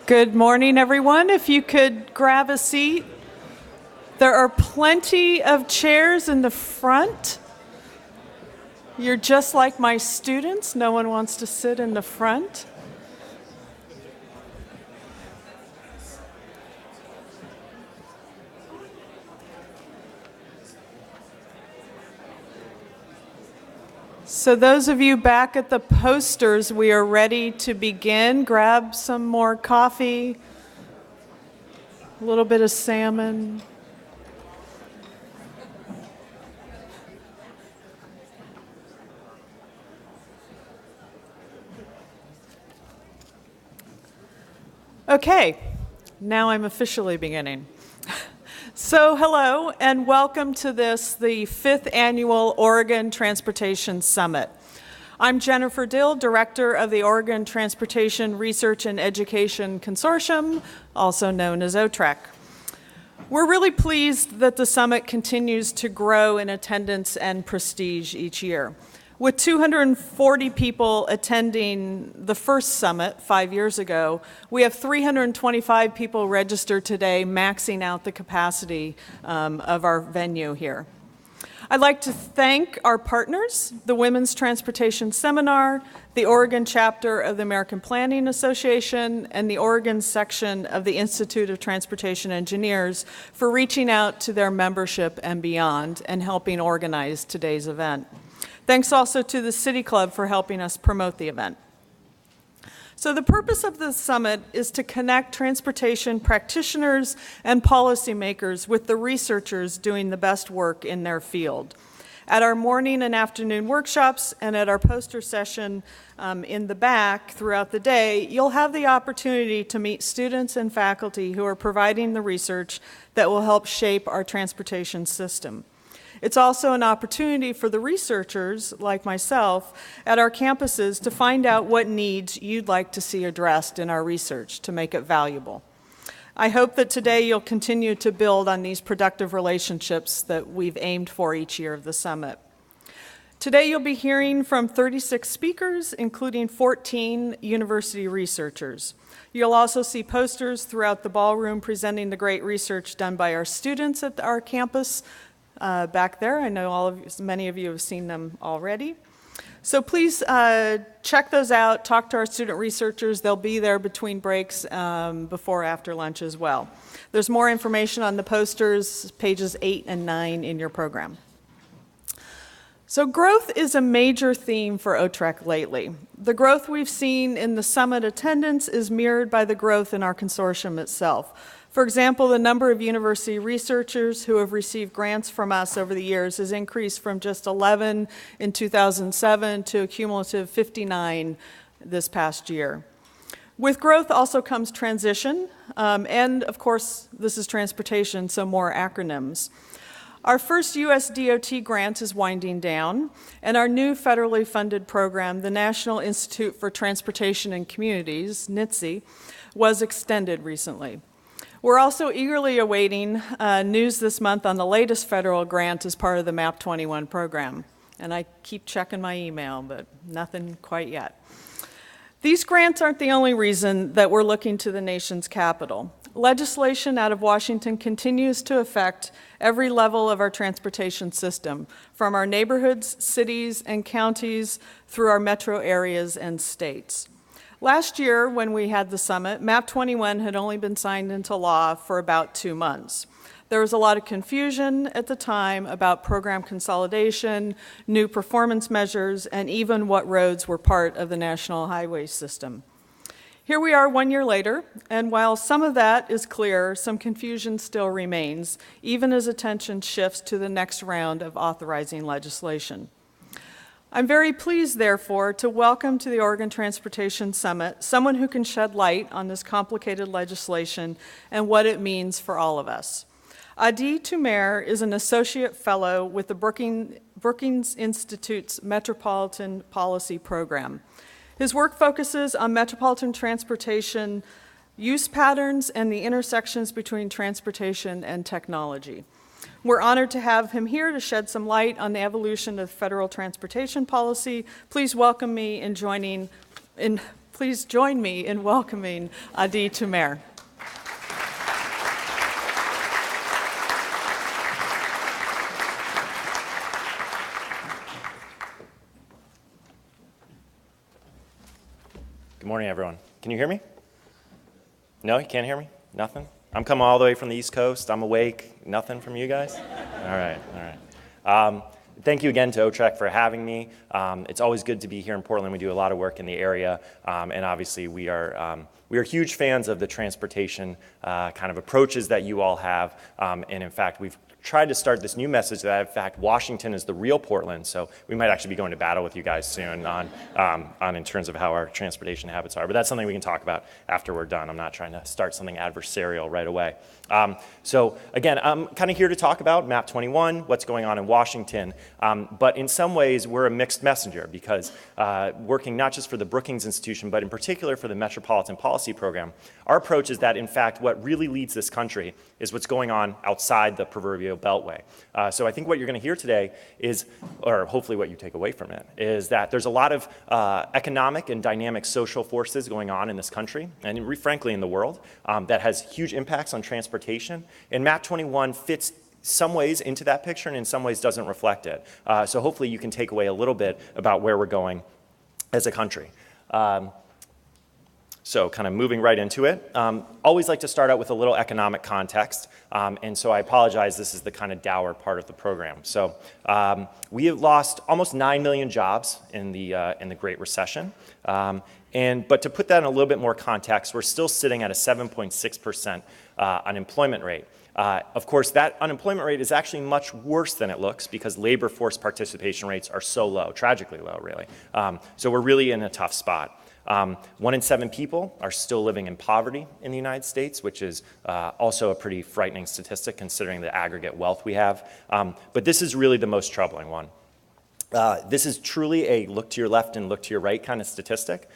Good morning, everyone. If you could grab a seat. There are plenty of chairs in the front. You're just like my students. No one wants to sit in the front. So those of you back at the posters, we are ready to begin. Grab some more coffee, a little bit of salmon. Okay, now I'm officially beginning. So hello and welcome to the 5th Annual Oregon Transportation Summit. I'm Jennifer Dill, Director of the Oregon Transportation Research and Education Consortium, also known as OTREC. We're really pleased that the summit continues to grow in attendance and prestige each year. With 240 people attending the first summit 5 years ago, we have 325 people registered today, maxing out the capacity of our venue here. I'd like to thank our partners, the Women's Transportation Seminar, the Oregon chapter of the American Planning Association, and the Oregon section of the Institute of Transportation Engineers for reaching out to their membership and beyond and helping organize today's event. Thanks also to the City Club for helping us promote the event. So the purpose of this summit is to connect transportation practitioners and policymakers with the researchers doing the best work in their field. At our morning and afternoon workshops and at our poster session in the back throughout the day, you'll have the opportunity to meet students and faculty who are providing the research that will help shape our transportation system. It's also an opportunity for the researchers, like myself, at our campuses to find out what needs you'd like to see addressed in our research to make it valuable. I hope that today you'll continue to build on these productive relationships that we've aimed for each year of the summit. Today you'll be hearing from 36 speakers, including 14 university researchers. You'll also see posters throughout the ballroom presenting the great research done by our students at our campus, back there. I know many of you have seen them already. So please check those out, talk to our student researchers. They'll be there between breaks, before after lunch as well. There's more information on the posters, pages 8 and 9 in your program. So growth is a major theme for OTREC lately. The growth we've seen in the summit attendance is mirrored by the growth in our consortium itself. For example, the number of university researchers who have received grants from us over the years has increased from just 11 in 2007 to a cumulative 59 this past year. With growth also comes transition, and of course, this is transportation, so more acronyms. Our first U.S. DOT grant is winding down, and our new federally funded program, the National Institute for Transportation and Communities, NITSE, was extended recently. We're also eagerly awaiting news this month on the latest federal grant as part of the MAP 21 program. And I keep checking my email, but nothing quite yet. These grants aren't the only reason that we're looking to the nation's capital. Legislation out of Washington continues to affect every level of our transportation system, from our neighborhoods, cities, and counties through our metro areas and states. Last year, when we had the summit, MAP 21 had only been signed into law for about 2 months. There was a lot of confusion at the time about program consolidation, new performance measures, and even what roads were part of the national highway system. Here we are 1 year later, and while some of that is clear, some confusion still remains, even as attention shifts to the next round of authorizing legislation. I'm very pleased, therefore, to welcome to the Oregon Transportation Summit someone who can shed light on this complicated legislation and what it means for all of us. Adie Tomer is an associate fellow with the Brookings Institute's Metropolitan Policy Program. His work focuses on metropolitan transportation use patterns and the intersections between transportation and technology. We're honored to have him here to shed some light on the evolution of federal transportation policy. Please welcome me in joining in Please join me in welcoming Adie Tomer. Good morning, everyone. Can you hear me? No, you can't hear me? Nothing? I'm coming all the way from the East Coast. I'm awake. Nothing from you guys? All right. Thank you again to OTREC for having me. It's always good to be here in Portland. We do a lot of work in the area, and obviously we are huge fans of the transportation kind of approaches that you all have. And in fact, we've tried to start this new message that, in fact, Washington is the real Portland. So we might actually be going to battle with you guys soon on in terms of how our transportation habits are. But that's something we can talk about after we're done. I'm not trying to start something adversarial right away. So again, I'm kind of here to talk about Map 21, what's going on in Washington. But in some ways, we're a mixed messenger because working not just for the Brookings Institution, but in particular for the Metropolitan Policy Program, our approach is that, in fact, what really leads this country is what's going on outside the proverbial beltway. So I think what you're going to hear today is, or hopefully what you take away from it, is that there's a lot of economic and dynamic social forces going on in this country, and frankly in the world, that has huge impacts on transportation. And Map 21 fits some ways into that picture and in some ways doesn't reflect it. So hopefully you can take away a little bit about where we're going as a country. So kind of moving right into it, always like to start out with a little economic context, and so I apologize, this is the kind of dour part of the program. So we have lost almost 9 million jobs in the Great Recession, but to put that in a little bit more context, we're still sitting at a 7.6% unemployment rate. Of course, that unemployment rate is actually much worse than it looks because labor force participation rates are so low, tragically low, really. So we're really in a tough spot. 1 in 7 people are still living in poverty in the United States, which is also a pretty frightening statistic considering the aggregate wealth we have. But this is really the most troubling one. This is truly a look to your left and look to your right kind of statistic.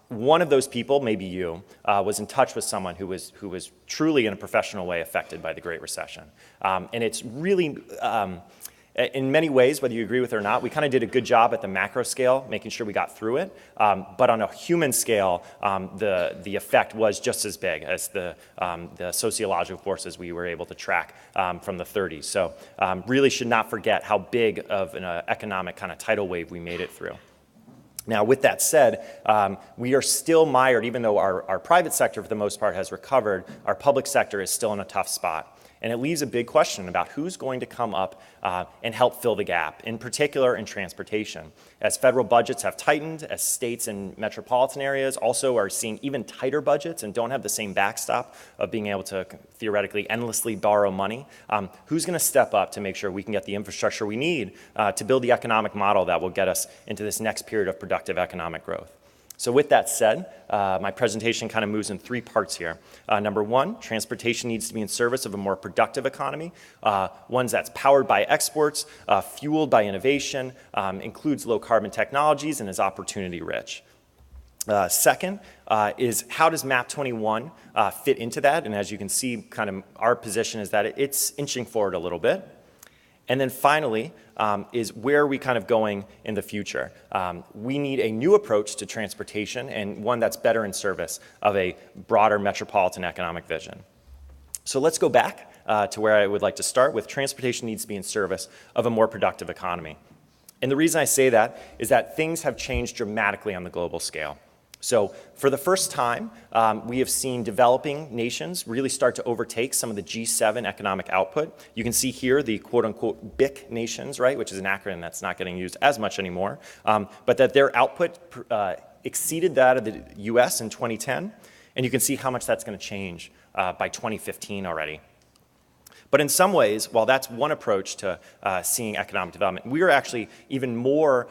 One of those people, maybe you, was in touch with someone who was truly in a professional way affected by the Great Recession. And it's really, in many ways, whether you agree with it or not, we kind of did a good job at the macro scale, making sure we got through it. But on a human scale, the effect was just as big as the sociological forces we were able to track from the 30s. So really should not forget how big of an economic kind of tidal wave we made it through. Now, with that said, we are still mired, even though our private sector, for the most part, has recovered, our public sector is still in a tough spot. And it leaves a big question about who's going to come up and help fill the gap, in particular in transportation. As federal budgets have tightened, as states and metropolitan areas also are seeing even tighter budgets and don't have the same backstop of being able to theoretically endlessly borrow money, who's going to step up to make sure we can get the infrastructure we need to build the economic model that will get us into this next period of productive economic growth? So with that said, my presentation kind of moves in 3 parts here. Number 1, transportation needs to be in service of a more productive economy, one that's powered by exports, fueled by innovation, includes low carbon technologies, and is opportunity rich. Second is how does Map 21 fit into that? And as you can see, kind of our position is that it's inching forward a little bit. And then finally is where are we kind of going in the future? We need a new approach to transportation and one that's better in service of a broader metropolitan economic vision. So let's go back to where I would like to start with transportation needs to be in service of a more productive economy. And the reason I say that is that things have changed dramatically on the global scale. So for the first time, we have seen developing nations really start to overtake some of the G7 economic output. You can see here the quote-unquote BIC nations, right, which is an acronym that's not getting used as much anymore, but that their output exceeded that of the US in 2010, and you can see how much that's going to change by 2015 already. But in some ways, while that's one approach to seeing economic development, we are actually even more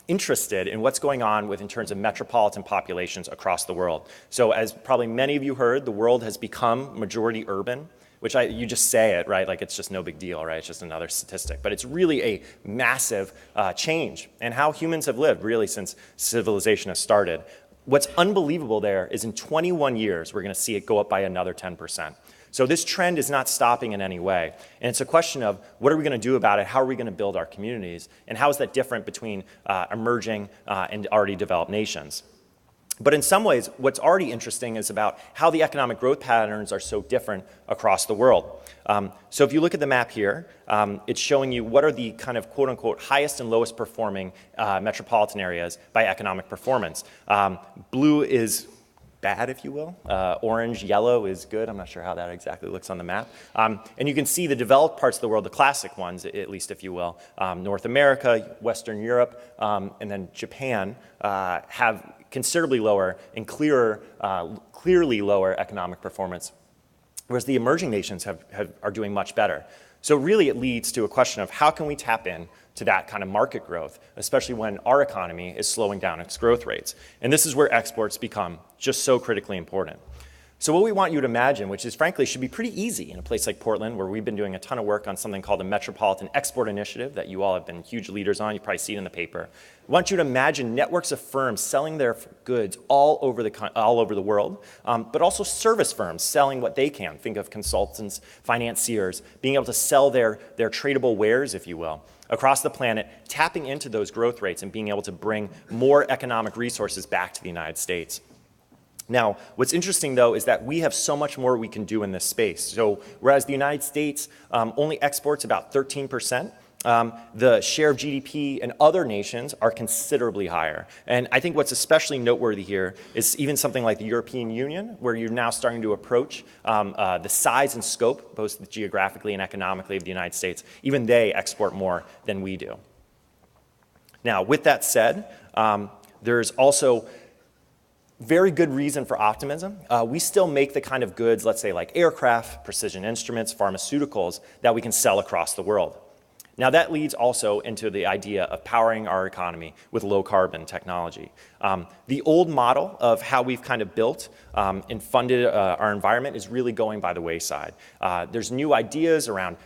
interested in what's going on in terms of metropolitan populations across the world. So as probably many of you heard, the world has become majority urban, which you just say it, right? Like it's just no big deal, right? It's just another statistic. But it's really a massive change in how humans have lived really since civilization has started. What's unbelievable there is in 21 years, we're going to see it go up by another 10%. So this trend is not stopping in any way. And it's a question of what are we going to do about it? How are we going to build our communities? And how is that different between emerging and already developed nations? But in some ways, what's already interesting is about how the economic growth patterns are so different across the world. So if you look at the map here, it's showing you what are the kind of quote-unquote highest and lowest performing metropolitan areas by economic performance. Blue is bad, if you will. Orange, yellow is good. I'm not sure how that exactly looks on the map. And you can see the developed parts of the world, the classic ones, at least if you will, North America, Western Europe, and then Japan have considerably lower and clearly lower economic performance, whereas the emerging nations are doing much better. So really it leads to a question of how can we tap in to that kind of market growth, especially when our economy is slowing down its growth rates. And this is where exports become just so critically important. So what we want you to imagine, which is frankly should be pretty easy in a place like Portland, where we've been doing a ton of work on something called the Metropolitan Export Initiative that you all have been huge leaders on. You probably see it in the paper. We want you to imagine networks of firms selling their goods all over the world, but also service firms selling what they can. Think of consultants, financiers, being able to sell their tradable wares, if you will, across the planet, tapping into those growth rates and being able to bring more economic resources back to the United States. Now, what's interesting, though, is that we have so much more we can do in this space. So whereas the United States only exports about 13%, the share of GDP in other nations are considerably higher. And I think what's especially noteworthy here is even something like the European Union, where you're now starting to approach the size and scope, both geographically and economically, of the United States. Even they export more than we do. Now, with that said, there's also very good reason for optimism. We still make the kind of goods, let's say like aircraft, precision instruments, pharmaceuticals, that we can sell across the world. Now that leads also into the idea of powering our economy with low carbon technology. The old model of how we've kind of built and funded our environment is really going by the wayside. There's new ideas around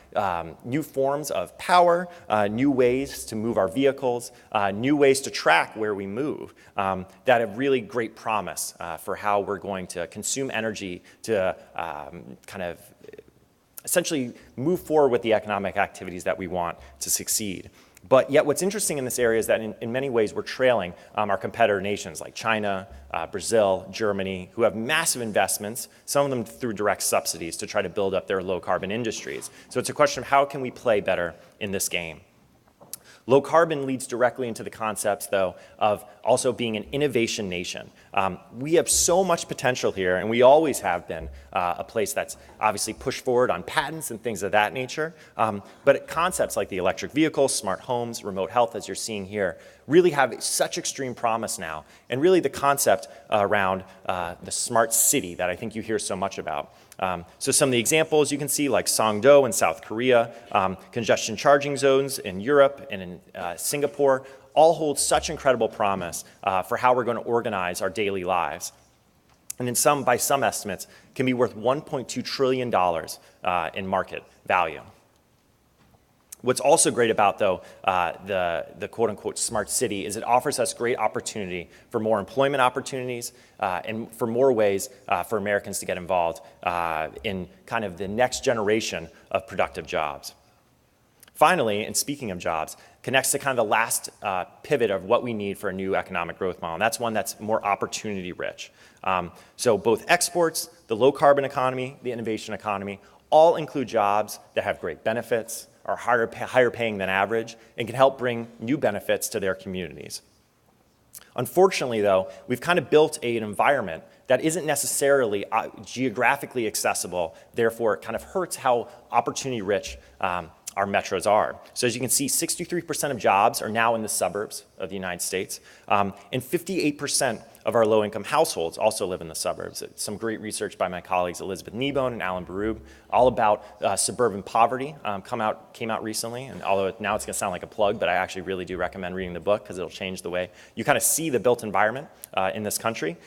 new forms of power, new ways to move our vehicles, new ways to track where we move that have really great promise for how we're going to consume energy to kind of essentially move forward with the economic activities that we want to succeed. But yet what's interesting in this area is that in many ways we're trailing our competitor nations like China, Brazil, Germany, who have massive investments, some of them through direct subsidies to try to build up their low carbon industries. So it's a question of how can we play better in this game? Low carbon leads directly into the concepts, though, of also being an innovation nation. We have so much potential here, and we always have been a place that's obviously pushed forward on patents and things of that nature. But concepts like the electric vehicle, smart homes, remote health, as you're seeing here, really have such extreme promise now. And really the concept around the smart city that I think you hear so much about. So some of the examples you can see, like Songdo in South Korea, congestion charging zones in Europe and in Singapore, all hold such incredible promise for how we're going to organize our daily lives. And by some estimates, can be worth $1.2 trillion in market value. What's also great about, though, the quote-unquote smart city is it offers us great opportunity for more employment opportunities and for more ways for Americans to get involved in kind of the next generation of productive jobs. Finally, and speaking of jobs, connects to kind of the last pivot of what we need for a new economic growth model. And that's one that's more opportunity rich. So both exports, the low carbon economy, the innovation economy, all include jobs that have great benefits, are higher paying than average, and can help bring new benefits to their communities. Unfortunately, though, we've kind of built an environment that isn't necessarily geographically accessible, therefore it kind of hurts how opportunity-rich our metros are. So as you can see, 63% of jobs are now in the suburbs of the United States, and 58% of our low-income households also live in the suburbs. Some great research by my colleagues Elizabeth Kneebone and Alan Barub, all about suburban poverty, came out recently. And although now it's going to sound like a plug, but I actually really do recommend reading the book because it'll change the way you kind of see the built environment in this country.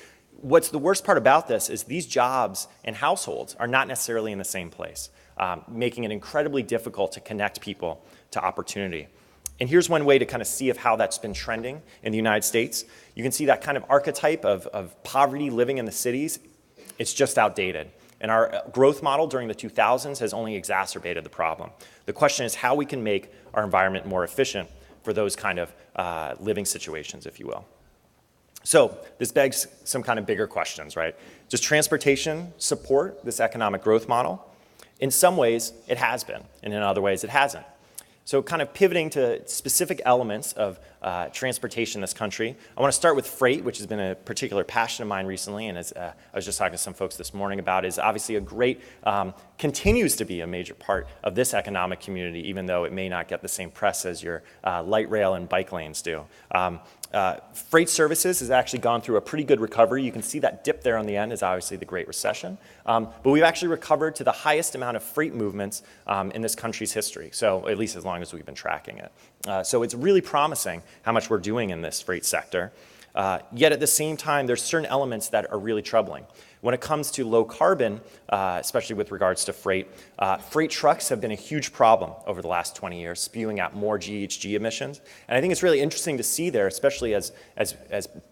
What's the worst part about this is these jobs and households are not necessarily in the same place, making it incredibly difficult to connect people to opportunity. And here's one way to kind of see how that's been trending in the United States. You can see that kind of archetype of poverty living in the cities. It's just outdated. And our growth model during the 2000s has only exacerbated the problem. The question is how we can make our environment more efficient for those kind of living situations, if you will. So this begs some kind of bigger questions, right? Does transportation support this economic growth model? In some ways, it has been, and in other ways, it hasn't. So kind of pivoting to specific elements of transportation in this country, I want to start with freight, which has been a particular passion of mine recently, and as I was just talking to some folks this morning about, is obviously a great, continues to be a major part of this economic community, even though it may not get the same press as your light rail and bike lanes do. Freight services has actually gone through a pretty good recovery. You can see that dip there on the end is obviously the Great Recession. But we've actually recovered to the highest amount of freight movements in this country's history, so at least as long as we've been tracking it. So it's really promising how much we're doing in this freight sector. Yet at the same time, there's certain elements that are really troubling. When it comes to low carbon, especially with regards to freight, freight trucks have been a huge problem over the last 20 years, spewing out more GHG emissions. And I think it's really interesting to see there, especially as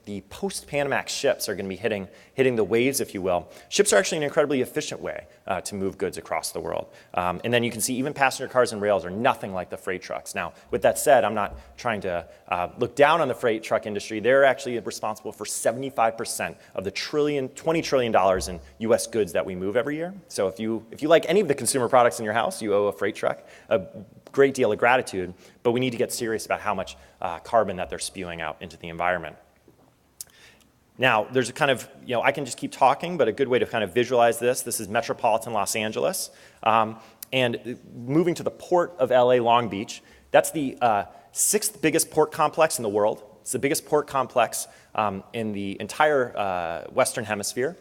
the post-Panamax ships are going to be hitting the waves, if you will. Ships are actually an incredibly efficient way to move goods across the world. And then you can see even passenger cars and rails are nothing like the freight trucks. Now, with that said, I'm not trying to look down on the freight truck industry. They're actually responsible for 75% of the $20 trillion in U.S. goods that we move every year. So if you like any of the consumer products in your house, you owe a freight truck a great deal of gratitude, but we need to get serious about how much carbon that they're spewing out into the environment. Now, there's a kind of, I can just keep talking, but a good way to kind of visualize this is Metropolitan Los Angeles. And moving to the port of LA Long Beach, that's the sixth biggest port complex in the world. It's the biggest port complex in the entire Western Hemisphere.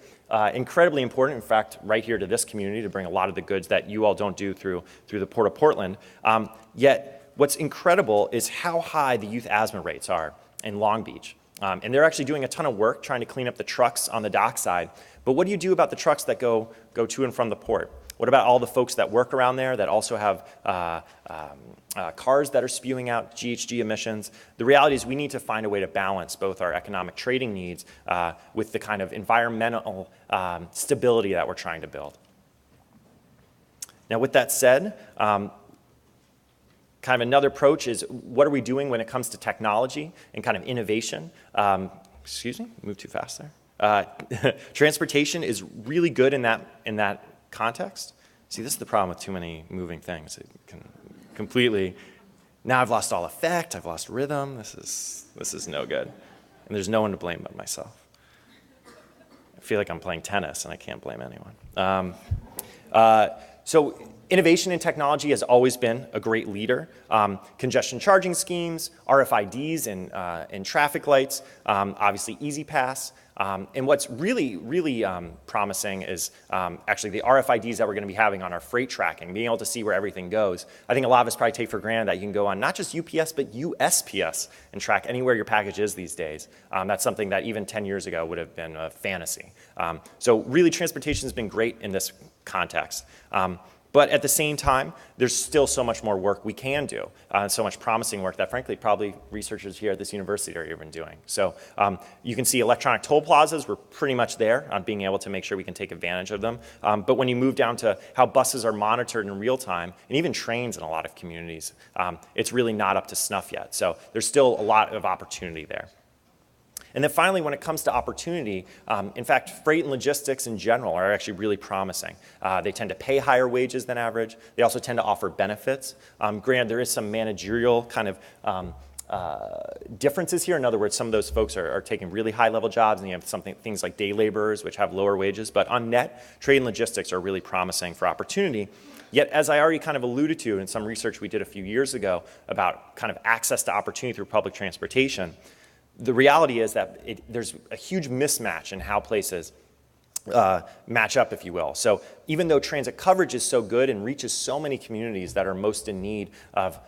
Incredibly important, in fact, right here to this community to bring a lot of the goods that you all don't do through the Port of Portland. Yet, what's incredible is how high the youth asthma rates are in Long Beach. And they're actually doing a ton of work trying to clean up the trucks on the dockside. But what do you do about the trucks that go to and from the port? What about all the folks that work around there that also have cars that are spewing out GHG emissions? The reality is we need to find a way to balance both our economic trading needs with the kind of environmental stability that we're trying to build. Now, with that said, kind of another approach is what are we doing when it comes to technology and kind of innovation? Excuse me, moved too fast there. Transportation is really good in that context. See, this is the problem with too many moving things. It can completely, now I've lost all effect, I've lost rhythm, this is no good. And there's no one to blame but myself. I feel like I'm playing tennis and I can't blame anyone. So innovation in technology has always been a great leader. Congestion charging schemes, RFIDs in traffic lights, obviously Easy Pass. And what's really, really promising is actually the RFIDs that we're going to be having on our freight tracking, being able to see where everything goes. I think a lot of us probably take for granted that you can go on not just UPS, but USPS and track anywhere your package is these days. That's something that even 10 years ago would have been a fantasy. So really, transportation has been great in this context. But at the same time, there's still so much more work we can do, so much promising work that frankly probably researchers here at this university are even doing. So you can see electronic toll plazas, we're pretty much there on being able to make sure we can take advantage of them. But when you move down to how buses are monitored in real time, and even trains in a lot of communities, it's really not up to snuff yet. So there's still a lot of opportunity there. And then finally, when it comes to opportunity, in fact, freight and logistics in general are actually really promising. They tend to pay higher wages than average. They also tend to offer benefits. Granted, there is some managerial kind of differences here. In other words, some of those folks are taking really high-level jobs, and you have things like day laborers, which have lower wages. But on net, trade and logistics are really promising for opportunity. Yet, as I already kind of alluded to in some research we did a few years ago about kind of access to opportunity through public transportation, the reality is that there's a huge mismatch in how places match up, if you will. So even though transit coverage is so good and reaches so many communities that are most in need of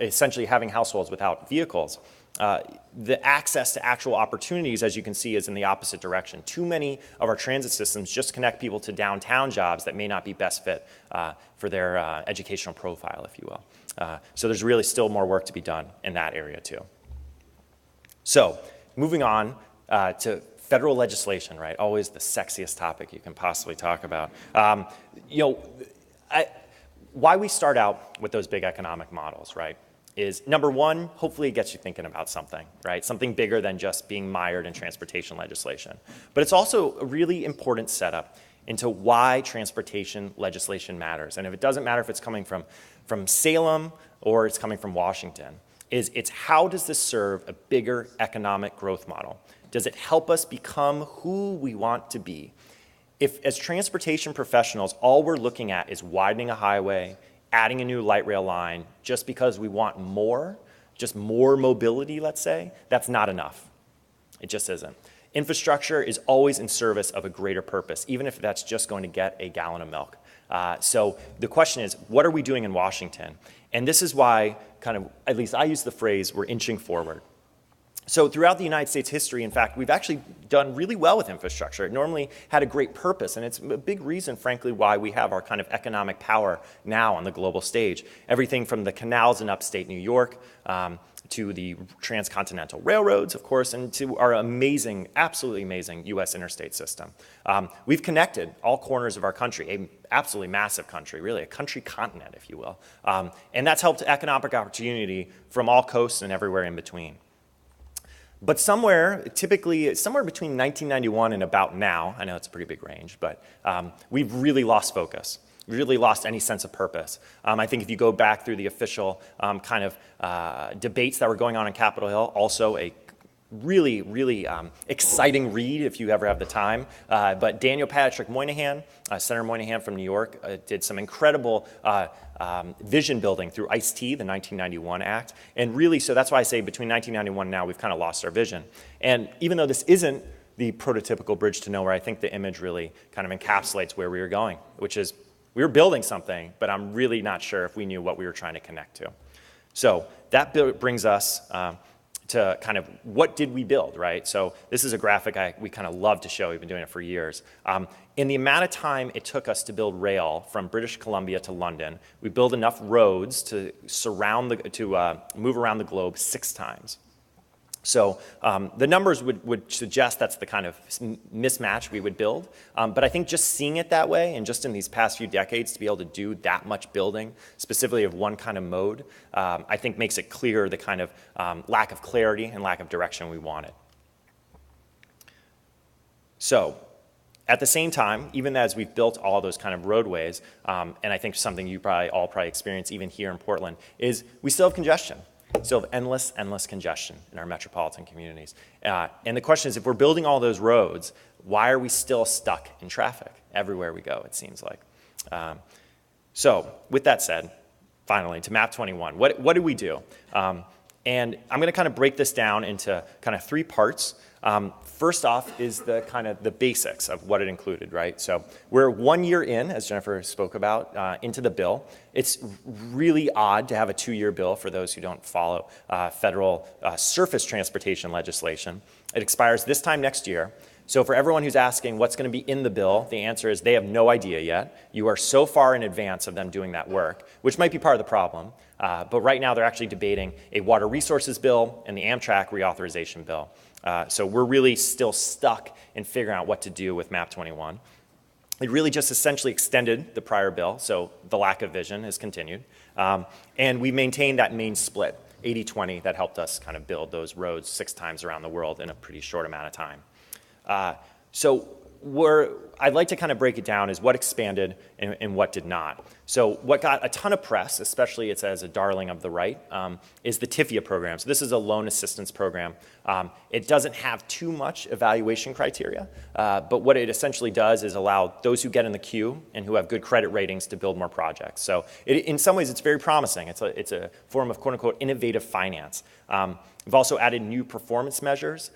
essentially having households without vehicles, the access to actual opportunities, as you can see, is in the opposite direction. Too many of our transit systems just connect people to downtown jobs that may not be best fit for their educational profile, if you will. So there's really still more work to be done in that area too. So, moving on to federal legislation, right? Always the sexiest topic you can possibly talk about. Why we start out with those big economic models, right? is number one, hopefully it gets you thinking about something, right? Something bigger than just being mired in transportation legislation. But it's also a really important setup into why transportation legislation matters. And if it doesn't matter if it's coming from Salem or it's coming from Washington, it's how does this serve a bigger economic growth model? Does it help us become who we want to be? If, as transportation professionals, all we're looking at is widening a highway, adding a new light rail line, just because we want more, just more mobility, let's say, that's not enough. It just isn't. Infrastructure is always in service of a greater purpose, even if that's just going to get a gallon of milk. So the question is, what are we doing in Washington? And this is why, kind of, at least I use the phrase, we're inching forward. So throughout the United States history, in fact, we've actually done really well with infrastructure. It normally had a great purpose, and it's a big reason, frankly, why we have our kind of economic power now on the global stage. Everything from the canals in upstate New York to the transcontinental railroads, of course, and to our amazing, absolutely amazing U.S. interstate system. We've connected all corners of our country, a absolutely massive country, really a country continent, if you will. And that's helped economic opportunity from all coasts and everywhere in between. But typically somewhere between 1991 and about now, I know it's a pretty big range, but we've really lost focus. We really lost any sense of purpose. I think if you go back through the official kind of debates that were going on in Capitol Hill, also a really, really exciting read if you ever have the time. But Daniel Patrick Moynihan, Senator Moynihan from New York, did some incredible vision building through ISTEA, the 1991 Act. And really, so that's why I say between 1991 and now, we've kind of lost our vision. And even though this isn't the prototypical bridge to nowhere, I think the image really kind of encapsulates where we were going, which is we were building something, but I'm really not sure if we knew what we were trying to connect to. So that brings us to kind of what did we build, right? So this is a graphic we kind of love to show. We've been doing it for years. In the amount of time it took us to build rail from British Columbia to London, we built enough roads to move around the globe 6 times. So the numbers would suggest that's the kind of mismatch we would build. But I think just seeing it that way, and just in these past few decades to be able to do that much building, specifically of one kind of mode, I think makes it clear the kind of lack of clarity and lack of direction we wanted. So at the same time, even as we've built all those kind of roadways, and I think something you all experience even here in Portland, is we still have congestion. Still have endless congestion in our metropolitan communities. And the question is, if we're building all those roads, why are we still stuck in traffic everywhere we go, it seems like? So with that said, finally, to map 21, what do we do? And I'm going to kind of break this down into kind of 3 parts. First off is the kind of the basics of what it included, right? So we're 1 year in, as Jennifer spoke about, into the bill. It's really odd to have a 2-year bill for those who don't follow federal surface transportation legislation. It expires this time next year. So for everyone who's asking what's going to be in the bill, the answer is they have no idea yet. You are so far in advance of them doing that work, which might be part of the problem. But right now they're actually debating a water resources bill and the Amtrak reauthorization bill. So we're really still stuck in figuring out what to do with map 21. It really just essentially extended the prior bill, so the lack of vision has continued. And we maintained that main split, 80-20, that helped us kind of build those roads 6 times around the world in a pretty short amount of time. So I'd like to kind of break it down as what expanded and what did not. So what got a ton of press, especially it's as a darling of the right, is the TIFIA program. So this is a loan assistance program. It doesn't have too much evaluation criteria, but what it essentially does is allow those who get in the queue and who have good credit ratings to build more projects. So in some ways it's very promising. It's a form of quote unquote innovative finance. We've also added new performance measures,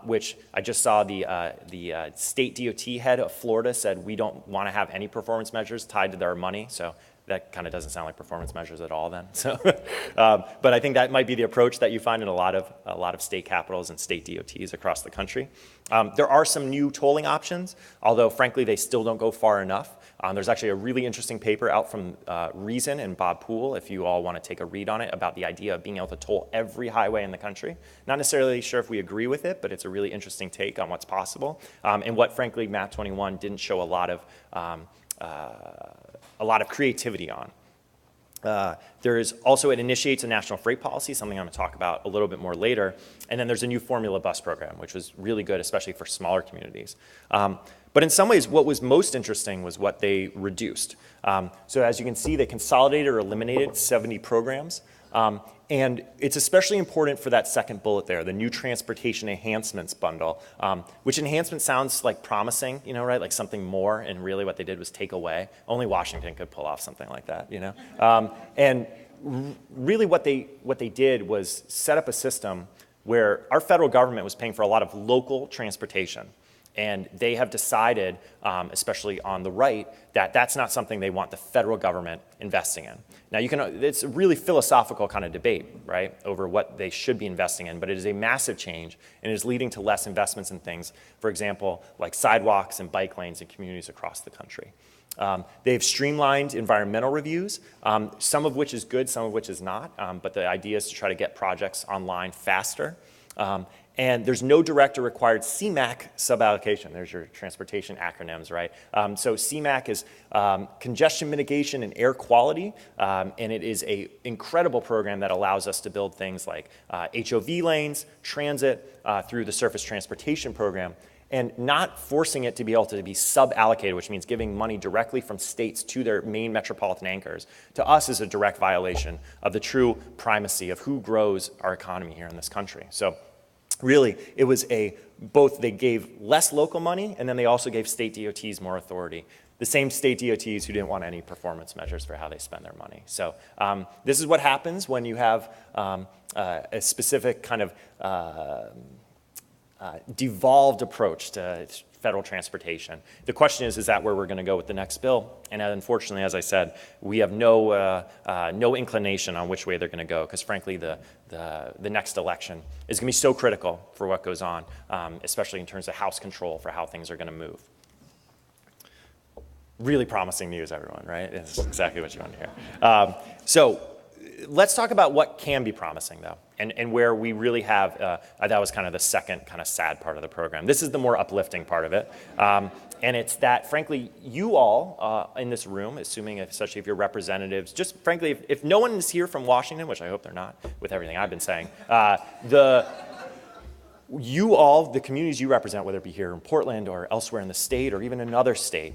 which I just saw the state DOT head of Florida said we don't want to have any performance measures tied to their money. So that kind of doesn't sound like performance measures at all then. So, but I think that might be the approach that you find in a lot of state capitals and state DOTs across the country. There are some new tolling options, although frankly they still don't go far enough. There's actually a really interesting paper out from Reason and Bob Poole, if you all want to take a read on it, about the idea of being able to toll every highway in the country. Not necessarily sure if we agree with it, but it's a really interesting take on what's possible, and what frankly map 21 didn't show a lot of creativity on. There is also, it initiates a national freight policy, something I'm going to talk about a little bit more later. And then there's a new formula bus program, which was really good, especially for smaller communities. But in some ways, what was most interesting was what they reduced. So as you can see, they consolidated or eliminated 70 programs. And it's especially important for that second bullet there, the new transportation enhancements bundle, which enhancement sounds like promising, you know, right? Like something more, and really what they did was take away. Only Washington could pull off something like that, you know? And really what they did was set up a system where our federal government was paying for a lot of local transportation. And they have decided, especially on the right, that that's not something they want the federal government investing in. Now, it's a really philosophical kind of debate, right, over what they should be investing in, but it is a massive change and is leading to less investments in things, for example, like sidewalks and bike lanes in communities across the country. They've streamlined environmental reviews, some of which is good, some of which is not, but the idea is to try to get projects online faster. And there's no direct or required CMAQ suballocation. There's your transportation acronyms, right? So CMAQ is congestion mitigation and air quality, and it is an incredible program that allows us to build things like HOV lanes, transit through the surface transportation program, and not forcing it to be able to be sub-allocated, which means giving money directly from states to their main metropolitan anchors, to us is a direct violation of the true primacy of who grows our economy here in this country. So really, it was both they gave less local money, and then they also gave state DOTs more authority. The same state DOTs who didn't want any performance measures for how they spend their money. So this is what happens when you have a specific kind of devolved approach to federal transportation. The question is that where we're going to go with the next bill? And unfortunately, as I said, we have no inclination on which way they're going to go, because frankly, the next election is going to be so critical for what goes on, especially in terms of House control for how things are going to move. Really promising news, everyone, right? It's exactly what you want to hear. So let's talk about what can be promising, though, and where we really have, that was kind of the second kind of sad part of the program. This is the more uplifting part of it. And it's that, frankly, you all in this room, especially if you're representatives, just frankly, if no one is here from Washington, which I hope they're not with everything I've been saying, you all, the communities you represent, whether it be here in Portland or elsewhere in the state or even another state,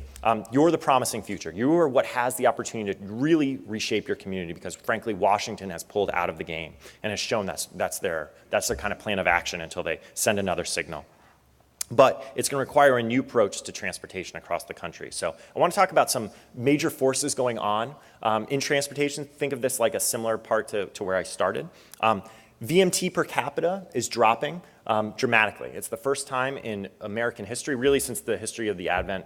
you're the promising future. You are what has the opportunity to really reshape your community, because frankly, Washington has pulled out of the game and has shown that's their kind of plan of action until they send another signal. But it's going to require a new approach to transportation across the country. So I want to talk about some major forces going on in transportation. Think of this like a similar part to where I started. VMT per capita is dropping dramatically. It's the first time in American history, really since the history of the advent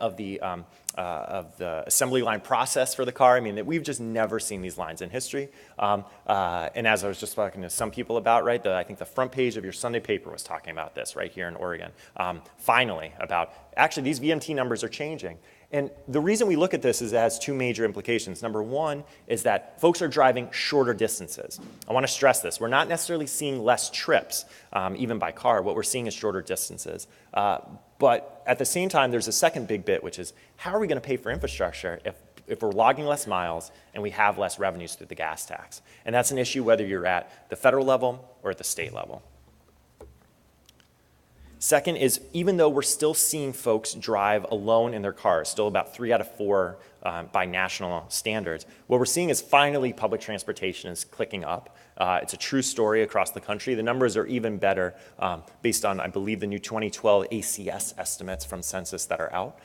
of the assembly line process for the car. I mean, that we've just never seen these lines in history. And as I was just talking to some people about, right, I think the front page of your Sunday paper was talking about this right here in Oregon. Finally, about actually these VMT numbers are changing. And the reason we look at this is it has two major implications. Number one is that folks are driving shorter distances. I want to stress this. We're not necessarily seeing less trips, even by car. What we're seeing is shorter distances. But at the same time, there's a second big bit, which is how are we going to pay for infrastructure if we're logging less miles and we have less revenues through the gas tax? And that's an issue whether you're at the federal level or at the state level. Second is, even though we're still seeing folks drive alone in their cars, still about 3 out of 4 by national standards, what we're seeing is finally public transportation is clicking up. It's a true story across the country. The numbers are even better based on, I believe, the new 2012 ACS estimates from census that are out.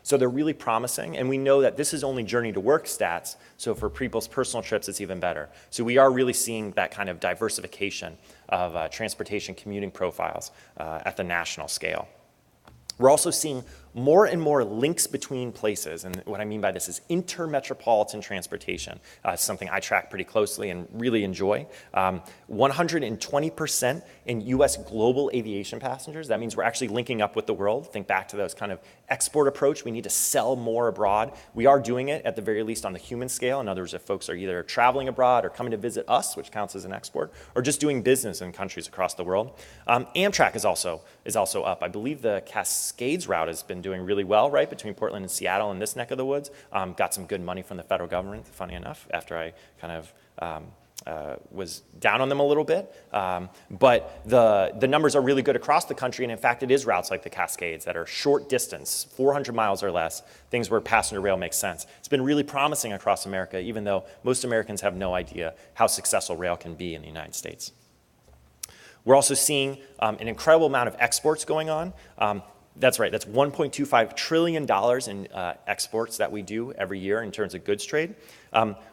So they're really promising, and we know that this is only journey to work stats, so for people's personal trips, it's even better. So we are really seeing that kind of diversification of transportation commuting profiles at the national scale. We're also seeing more and more links between places, and what I mean by this is intermetropolitan transportation. It's something I track pretty closely and really enjoy. 120% in US global aviation passengers. That means we're actually linking up with the world. Think back to those kind of export approach. We need to sell more abroad. We are doing it at the very least on the human scale. In other words, if folks are either traveling abroad or coming to visit us, which counts as an export, or just doing business in countries across the world. Amtrak is also up. I believe the Cascades route has been doing really well, right, between Portland and Seattle in this neck of the woods. Got some good money from the federal government, funny enough, after I kind of was down on them a little bit. But the numbers are really good across the country, and in fact, it is routes like the Cascades that are short distance, 400 miles or less, things where passenger rail makes sense. It's been really promising across America, even though most Americans have no idea how successful rail can be in the United States. We're also seeing an incredible amount of exports going on. That's right, that's $1.25 trillion in exports that we do every year in terms of goods trade.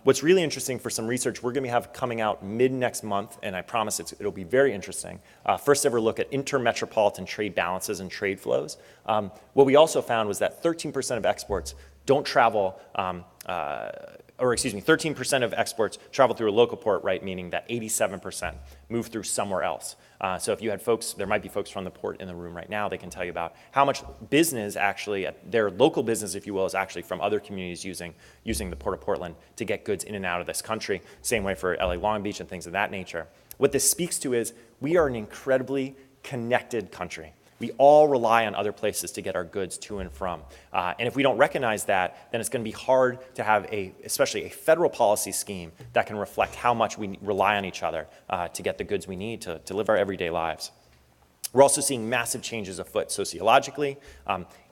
What's really interesting for some research we're going to have coming out mid next month, and I promise it'll be very interesting, first ever look at intermetropolitan trade balances and trade flows. What we also found was that 13% of exports don't travel, 13% of exports travel through a local port, right, meaning that 87% move through somewhere else. So if you had folks, there might be folks from the port in the room right now, they can tell you about how much business actually, their local business, if you will, is actually from other communities using the Port of Portland to get goods in and out of this country. Same way for LA Long Beach and things of that nature. What this speaks to is we are an incredibly connected country. We all rely on other places to get our goods to and from. And if we don't recognize that, then it's going to be hard to have especially a federal policy scheme that can reflect how much we rely on each other to get the goods we need to live our everyday lives. We're also seeing massive changes afoot sociologically.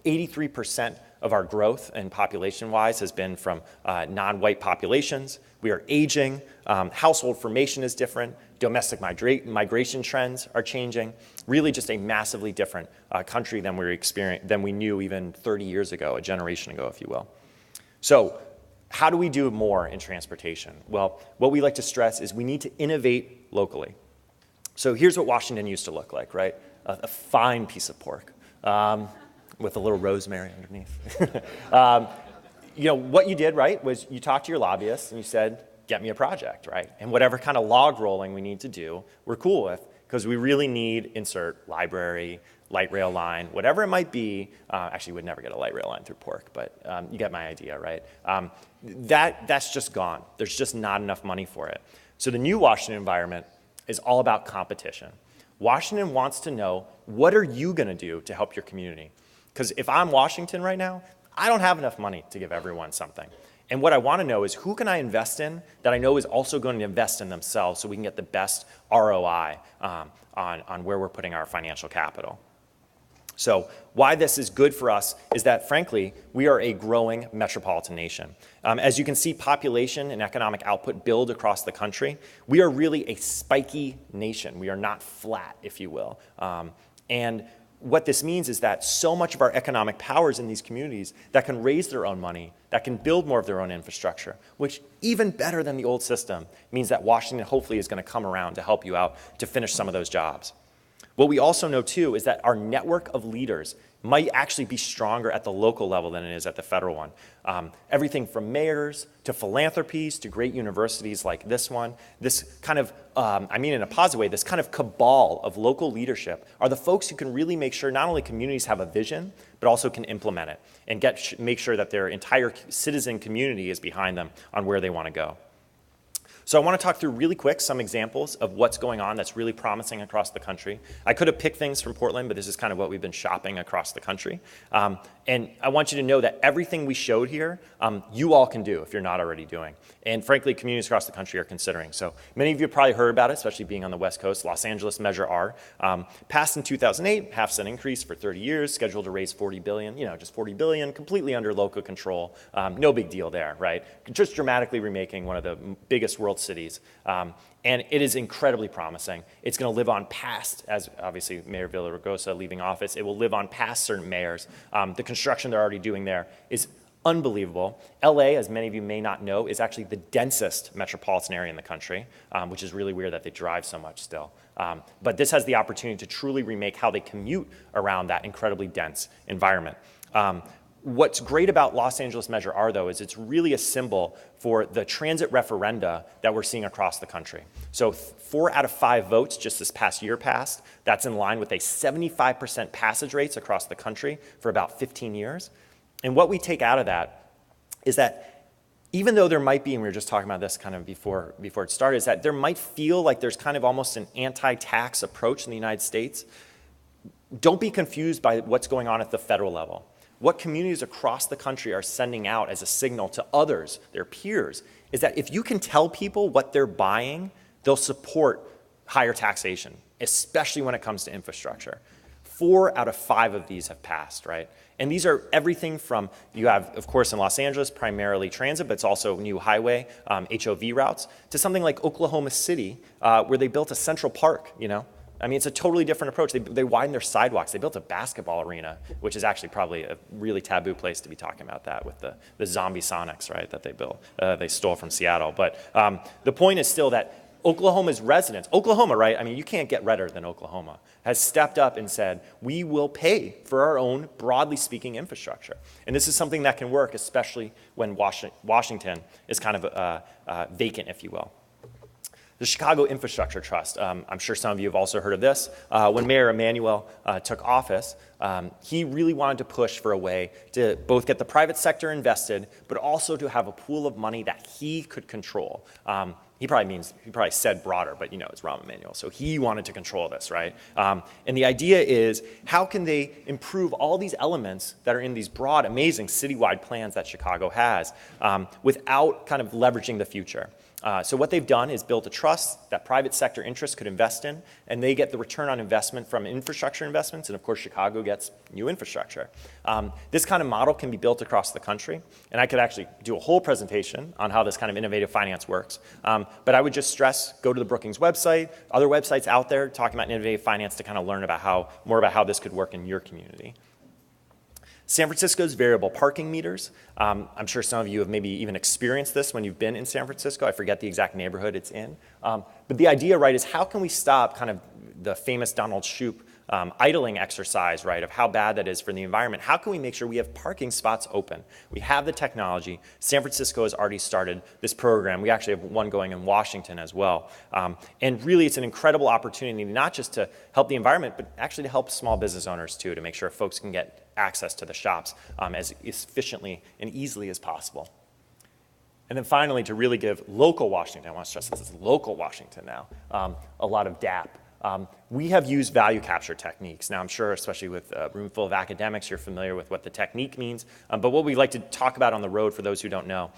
83% of our growth and population-wise has been from non-white populations. We are aging. Household formation is different. Domestic migration trends are changing. Really just a massively different country than we knew even 30 years ago, a generation ago, if you will. So how do we do more in transportation? Well, what we like to stress is we need to innovate locally. So here's what Washington used to look like, right? A fine piece of pork with a little rosemary underneath. What you did, right, was you talked to your lobbyists and you said, get me a project, right? And whatever kind of log rolling we need to do, we're cool with, because we really need insert library, light rail line, whatever it might be. Actually, we'd never get a light rail line through pork, but you get my idea, right? That's just gone. There's just not enough money for it. So the new Washington environment is all about competition. Washington wants to know, what are you going to do to help your community? Because if I'm Washington right now, I don't have enough money to give everyone something. And what I want to know is, who can I invest in that I know is also going to invest in themselves so we can get the best ROI on where we're putting our financial capital. So why this is good for us is that, frankly, we are a growing metropolitan nation. As you can see, population and economic output build across the country. We are really a spiky nation. We are not flat, if you will. And what this means is that so much of our economic power is in these communities that can raise their own money, that can build more of their own infrastructure, which, even better than the old system, means that Washington hopefully is going to come around to help you out to finish some of those jobs. What we also know, too, is that our network of leaders might actually be stronger at the local level than it is at the federal one. Everything from mayors to philanthropies to great universities like this one, this kind of, I mean in a positive way, this kind of cabal of local leadership are the folks who can really make sure not only communities have a vision, but also can implement it and make sure that their entire citizen community is behind them on where they want to go. So I want to talk through really quick some examples of what's going on that's really promising across the country. I could have picked things from Portland, but this is kind of what we've been shopping across the country. And I want you to know that everything we showed here, you all can do if you're not already doing. And frankly, communities across the country are considering. So many of you have probably heard about it, especially being on the West Coast. Los Angeles Measure R, passed in 2008, half-cent increase for 30 years, scheduled to raise $40 billion, just $40 billion, completely under local control. No big deal there, right? Just dramatically remaking one of the biggest world cities. And it is incredibly promising. It's going to live on past, as obviously Mayor Villaraigosa leaving office, it will live on past certain mayors. The construction they're already doing there is unbelievable. LA, as many of you may not know, is actually the densest metropolitan area in the country, which is really weird that they drive so much still. But this has the opportunity to truly remake how they commute around that incredibly dense environment. What's great about Los Angeles Measure R, though, is it's really a symbol for the transit referenda that we're seeing across the country. So 4 out of 5 votes just this past year passed. That's in line with a 75% passage rates across the country for about 15 years. And what we take out of that is that even though there might be, and we were just talking about this kind of before it started, is that there might feel like there's kind of almost an anti-tax approach in the United States. Don't be confused by what's going on at the federal level. what communities across the country are sending out as a signal to others, their peers, is that if you can tell people what they're buying, they'll support higher taxation, especially when it comes to infrastructure. 4 out of 5 of these have passed, right? And these are everything from, you have, of course, in Los Angeles, primarily transit, but it's also new highway, HOV routes, to something like Oklahoma City, where they built a Central Park, you know? I mean, it's a totally different approach. They widened their sidewalks. They built a basketball arena, which is actually probably a really taboo place to be talking about that with the zombie Sonics, right, that they built. They stole from Seattle. But the point is still that Oklahoma's residents, Oklahoma, right, I mean, you can't get redder than Oklahoma, has stepped up and said, we will pay for our own, broadly speaking, infrastructure. And this is something that can work, especially when Washington is kind of vacant, if you will. The Chicago Infrastructure Trust, I'm sure some of you have also heard of this. When Mayor Emanuel took office, he really wanted to push for a way to both get the private sector invested, but also to have a pool of money that he could control. He probably said broader, but you know, it's Rahm Emanuel. So he wanted to control this, right? And the idea is, how can they improve all these elements that are in these broad, amazing citywide plans that Chicago has without kind of leveraging the future? So what they've done is built a trust that private sector interests could invest in, and they get the return on investment from infrastructure investments, and of course Chicago gets new infrastructure. This kind of model can be built across the country, and I could actually do a whole presentation on how this kind of innovative finance works. But I would just stress, go to the Brookings website, other websites out there talking about innovative finance to kind of learn about more about how this could work in your community. San Francisco's variable parking meters. I'm sure some of you have maybe even experienced this when you've been in San Francisco. I forget the exact neighborhood it's in. But the idea, right, is how can we stop kind of the famous Donald Shoup idling exercise, right, of how bad that is for the environment? How can we make sure we have parking spots open? We have the technology. San Francisco has already started this program. We actually have one going in Washington as well. And really, it's an incredible opportunity not just to help the environment, but actually to help small business owners too, to make sure folks can get access to the shops as efficiently and easily as possible. And then finally, to really give local Washington, I want to stress this is local Washington now, a lot of DAP. We have used value capture techniques. Now, I'm sure, especially with a room full of academics, you're familiar with what the technique means. But what we like to talk about on the road, for those who don't know,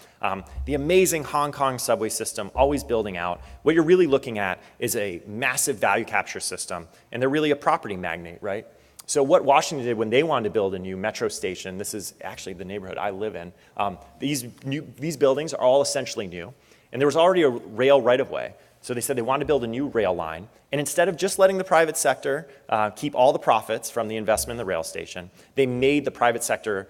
the amazing Hong Kong subway system, always building out. What you're really looking at is a massive value capture system, and they're really a property magnate, right? So what Washington did when they wanted to build a new metro station, this is actually the neighborhood I live in, these buildings are all essentially new, and there was already a rail right-of-way. So they said they wanted to build a new rail line, and instead of just letting the private sector keep all the profits from the investment in the rail station, they made the private sector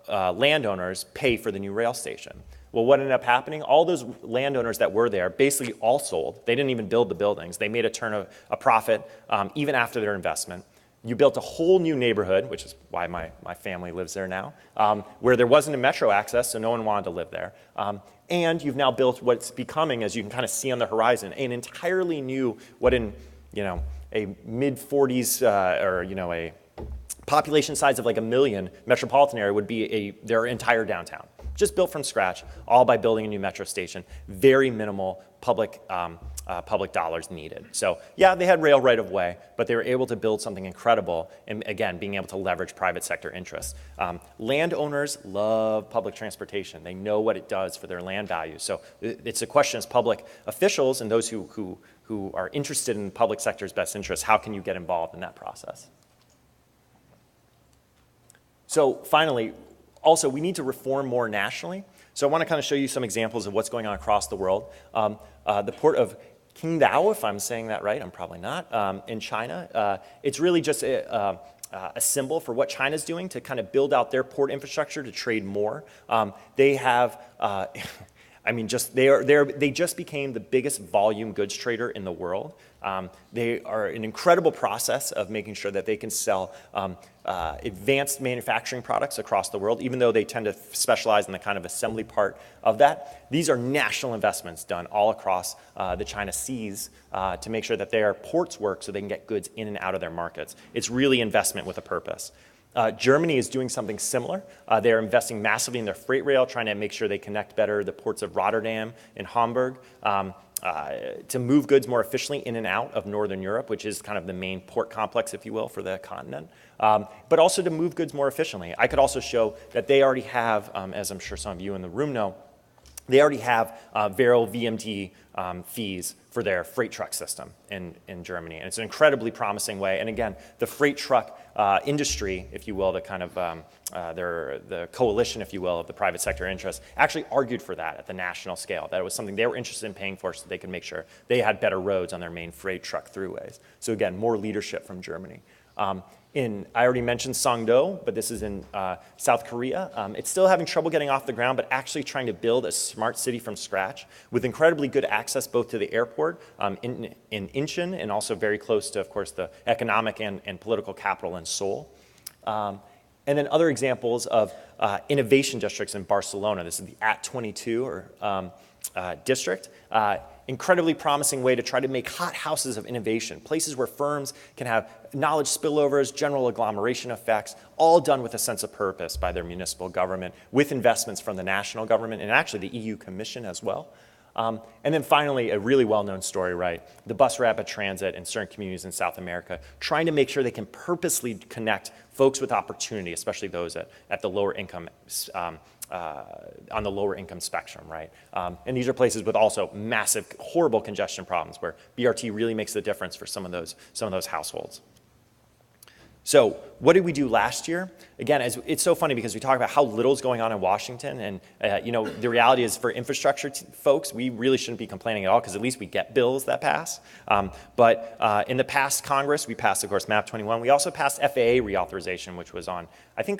landowners pay for the new rail station. Well, what ended up happening? All those landowners that were there basically all sold. They didn't even build the buildings. They made a profit even after their investment. You built a whole new neighborhood, which is why my family lives there now, where there wasn't a metro access, so no one wanted to live there. And you've now built what's becoming, as you can kind of see on the horizon, an entirely new, what in a mid-40s or a population size of like 1 million metropolitan area would be their entire downtown. Just built from scratch, all by building a new metro station. Very minimal public dollars needed. So yeah, they had rail right of way, but they were able to build something incredible, and again, being able to leverage private sector interests. Landowners love public transportation. They know what it does for their land values. So it's a question as public officials and those who are interested in the public sector's best interests, how can you get involved in that process? So finally, also, we need to reform more nationally. So I want to kind of show you some examples of what's going on across the world. The port of Qingdao, if I'm saying that right, I'm probably not, in China. It's really just a symbol for what China's doing to kind of build out their port infrastructure to trade more. They have, they just became the biggest volume goods trader in the world. They are an incredible process of making sure that they can sell advanced manufacturing products across the world, even though they tend to specialize in the kind of assembly part of that. These are national investments done all across the China seas to make sure that their ports work so they can get goods in and out of their markets. It's really investment with a purpose. Germany is doing something similar. They're investing massively in their freight rail, trying to make sure they connect better the ports of Rotterdam and Hamburg. to move goods more efficiently in and out of Northern Europe, which is kind of the main port complex, if you will, for the continent, but also to move goods more efficiently. I could also show that they already have, as I'm sure some of you in the room know, they already have variable VMT fees for their freight truck system in Germany. And it's an incredibly promising way. And again, the freight truck industry, if you will, the kind of the coalition, if you will, of the private sector interests, actually argued for that at the national scale, that it was something they were interested in paying for so they could make sure they had better roads on their main freight truck throughways. So again, more leadership from Germany. I already mentioned Songdo, but this is in South Korea. It's still having trouble getting off the ground, but actually trying to build a smart city from scratch with incredibly good access both to the airport in Incheon and also very close to, of course, the economic and political capital in Seoul. And then other examples of innovation districts in Barcelona. This is the AT22 district. Incredibly promising way to try to make hot houses of innovation, places where firms can have knowledge spillovers, general agglomeration effects, all done with a sense of purpose by their municipal government, with investments from the national government and actually the EU Commission as well. And then finally, a really well-known story, right? The bus rapid transit in certain communities in South America, trying to make sure they can purposely connect folks with opportunity, especially those at the lower income on the lower income spectrum, right? And these are places with also massive, horrible congestion problems where BRT really makes the difference for some of those households. So what did we do last year? Again, it's so funny because we talk about how little is going on in Washington, and you know, the reality is for infrastructure folks, we really shouldn't be complaining at all because at least we get bills that pass. But in the past Congress, we passed, of course, MAP 21. We also passed FAA reauthorization, which was on, I think,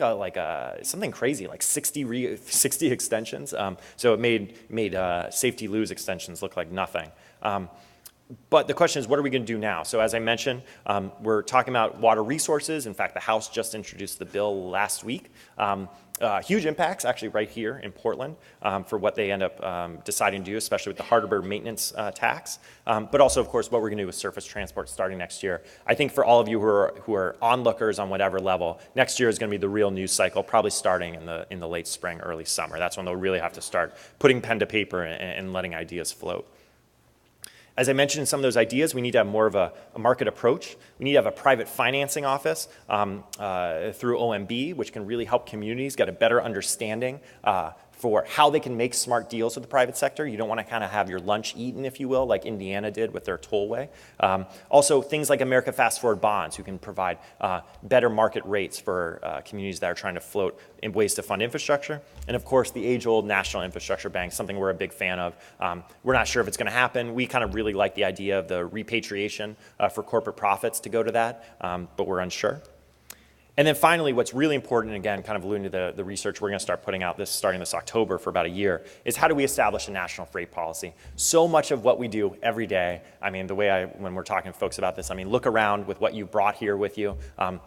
something crazy, like 60 extensions. So it made safety lose extensions look like nothing. But the question is, what are we going to do now? So as I mentioned, we're talking about water resources. In fact, the House just introduced the bill last week. Huge impacts, actually, right here in Portland for what they end up deciding to do, especially with the harbor maintenance tax. But also, of course, what we're going to do with surface transport starting next year. I think for all of you who are onlookers on whatever level, next year is going to be the real news cycle, probably starting in the late spring, early summer. That's when they'll really have to start putting pen to paper and letting ideas float. As I mentioned in some of those ideas, we need to have more of a market approach. We need to have a private financing office through OMB, which can really help communities get a better understanding for how they can make smart deals with the private sector. You don't want to kind of have your lunch eaten, if you will, like Indiana did with their tollway. Also, things like America Fast Forward bonds, who can provide better market rates for communities that are trying to float in ways to fund infrastructure. And of course, the age-old National Infrastructure Bank, something we're a big fan of. We're not sure if it's going to happen. We kind of really like the idea of the repatriation for corporate profits to go to that, but we're unsure. And then finally, what's really important, and again, kind of alluding to the research we're going to start putting out starting this October for about a year, is how do we establish a national freight policy? So much of what we do every day, I mean, the way when we're talking to folks about this, I mean, look around with what you brought here with you.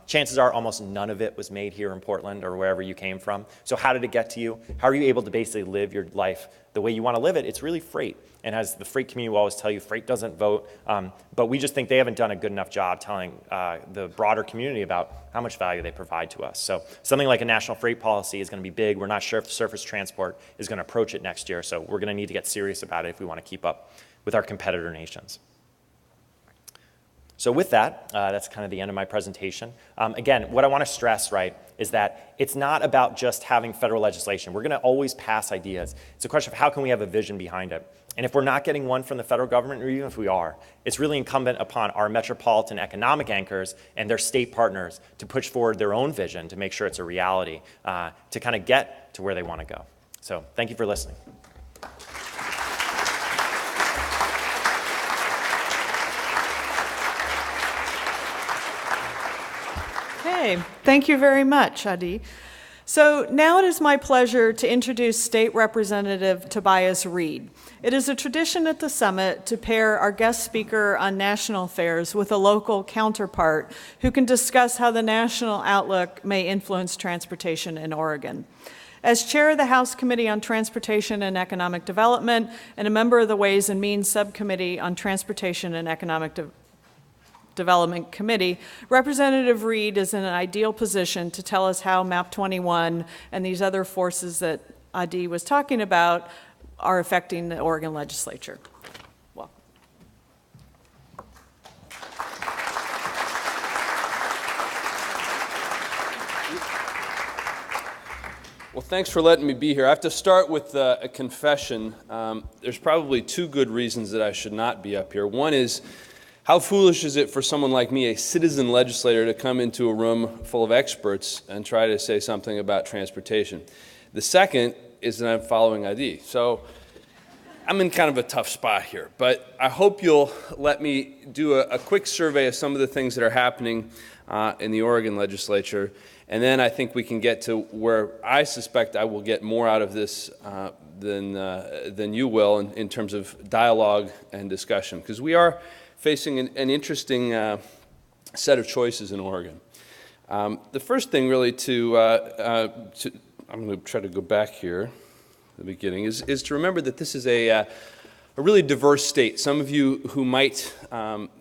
Chances are almost none of it was made here in Portland or wherever you came from. So how did it get to you? How are you able to basically live your life the way you want to live it? It's really freight. And as the freight community will always tell you, freight doesn't vote. But we just think they haven't done a good enough job telling the broader community about how much value they provide to us. So something like a national freight policy is going to be big. We're not sure if surface transport is going to approach it next year. So we're going to need to get serious about it if we want to keep up with our competitor nations. So with that, that's kind of the end of my presentation. Again, what I want to stress, right, is that it's not about just having federal legislation. We're going to always pass ideas. It's a question of how can we have a vision behind it. And if we're not getting one from the federal government, or even if we are, it's really incumbent upon our metropolitan economic anchors and their state partners to push forward their own vision to make sure it's a reality, to kind of get to where they want to go. So thank you for listening. Okay, thank you very much, Adie. So now it is my pleasure to introduce State Representative Tobias Read. It is a tradition at the summit to pair our guest speaker on national affairs with a local counterpart who can discuss how the national outlook may influence transportation in Oregon. As chair of the House Committee on Transportation and Economic Development and a member of the Ways and Means Subcommittee on Transportation and Economic Development Committee, Representative Read is in an ideal position to tell us how MAP 21 and these other forces that Adie was talking about are affecting the Oregon legislature. Welcome. Well, thanks for letting me be here. I have to start with a confession. There's probably two good reasons that I should not be up here. One is, how foolish is it for someone like me, a citizen legislator, to come into a room full of experts and try to say something about transportation? The second is that I'm following Adie. So I'm in kind of a tough spot here, but I hope you'll let me do a quick survey of some of the things that are happening in the Oregon legislature, and then I think we can get to where I suspect I will get more out of this than you will in terms of dialogue and discussion, because we are facing an interesting set of choices in Oregon. The first thing really I'm going to try to go back here at the beginning, is to remember that this is a really diverse state. Some of you who might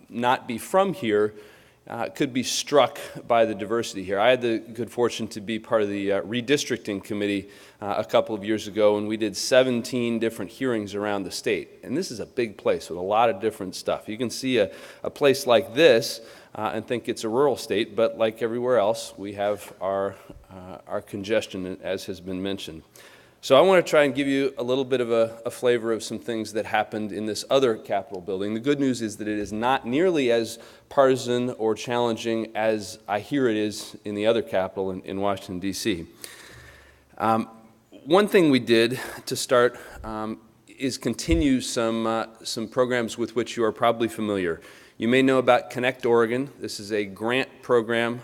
not be from here could be struck by the diversity here. I had the good fortune to be part of the redistricting committee a couple of years ago, and we did 17 different hearings around the state. And this is a big place with a lot of different stuff. You can see a place like this and think it's a rural state, but like everywhere else, we have our congestion, as has been mentioned. So I want to try and give you a little bit of a flavor of some things that happened in this other Capitol building. The good news is that it is not nearly as partisan or challenging as I hear it is in the other Capitol in Washington, D.C. One thing we did to start is continue some programs with which you are probably familiar. You may know about Connect Oregon. This is a grant program.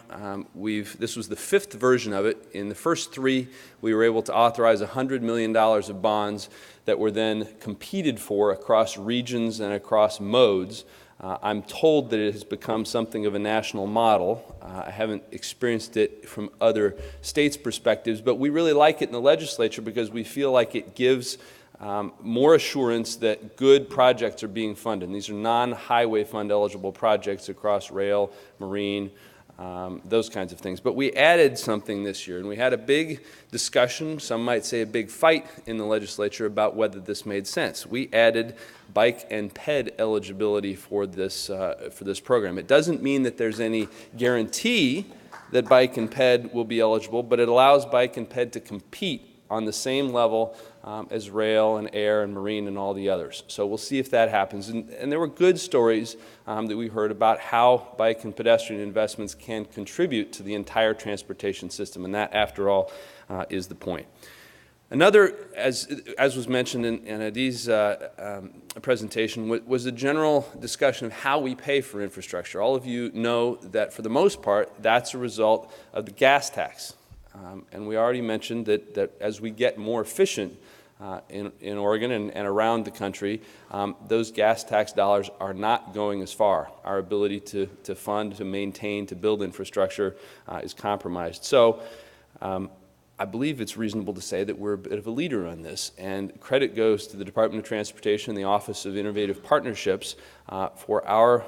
This was the fifth version of it. In the first three, we were able to authorize $100 million of bonds that were then competed for across regions and across modes. I'm told that it has become something of a national model. I haven't experienced it from other states' perspectives, but we really like it in the legislature because we feel like it gives more assurance that good projects are being funded. And these are non-highway fund eligible projects across rail, marine, those kinds of things. But we added something this year, and we had a big discussion, some might say a big fight in the legislature about whether this made sense. We added bike and ped eligibility for this program. It doesn't mean that there's any guarantee that bike and ped will be eligible, but it allows bike and ped to compete on the same level as rail and air and marine and all the others. So we'll see if that happens. And there were good stories that we heard about how bike and pedestrian investments can contribute to the entire transportation system, and that, after all, is the point. Another, as was mentioned in Adie's presentation, was a general discussion of how we pay for infrastructure. All of you know that, for the most part, that's a result of the gas tax. And we already mentioned that as we get more efficient in Oregon and around the country, those gas tax dollars are not going as far. Our ability to fund, to maintain, to build infrastructure is compromised. So I believe it's reasonable to say that we're a bit of a leader on this, and credit goes to the Department of Transportation and the Office of Innovative Partnerships for our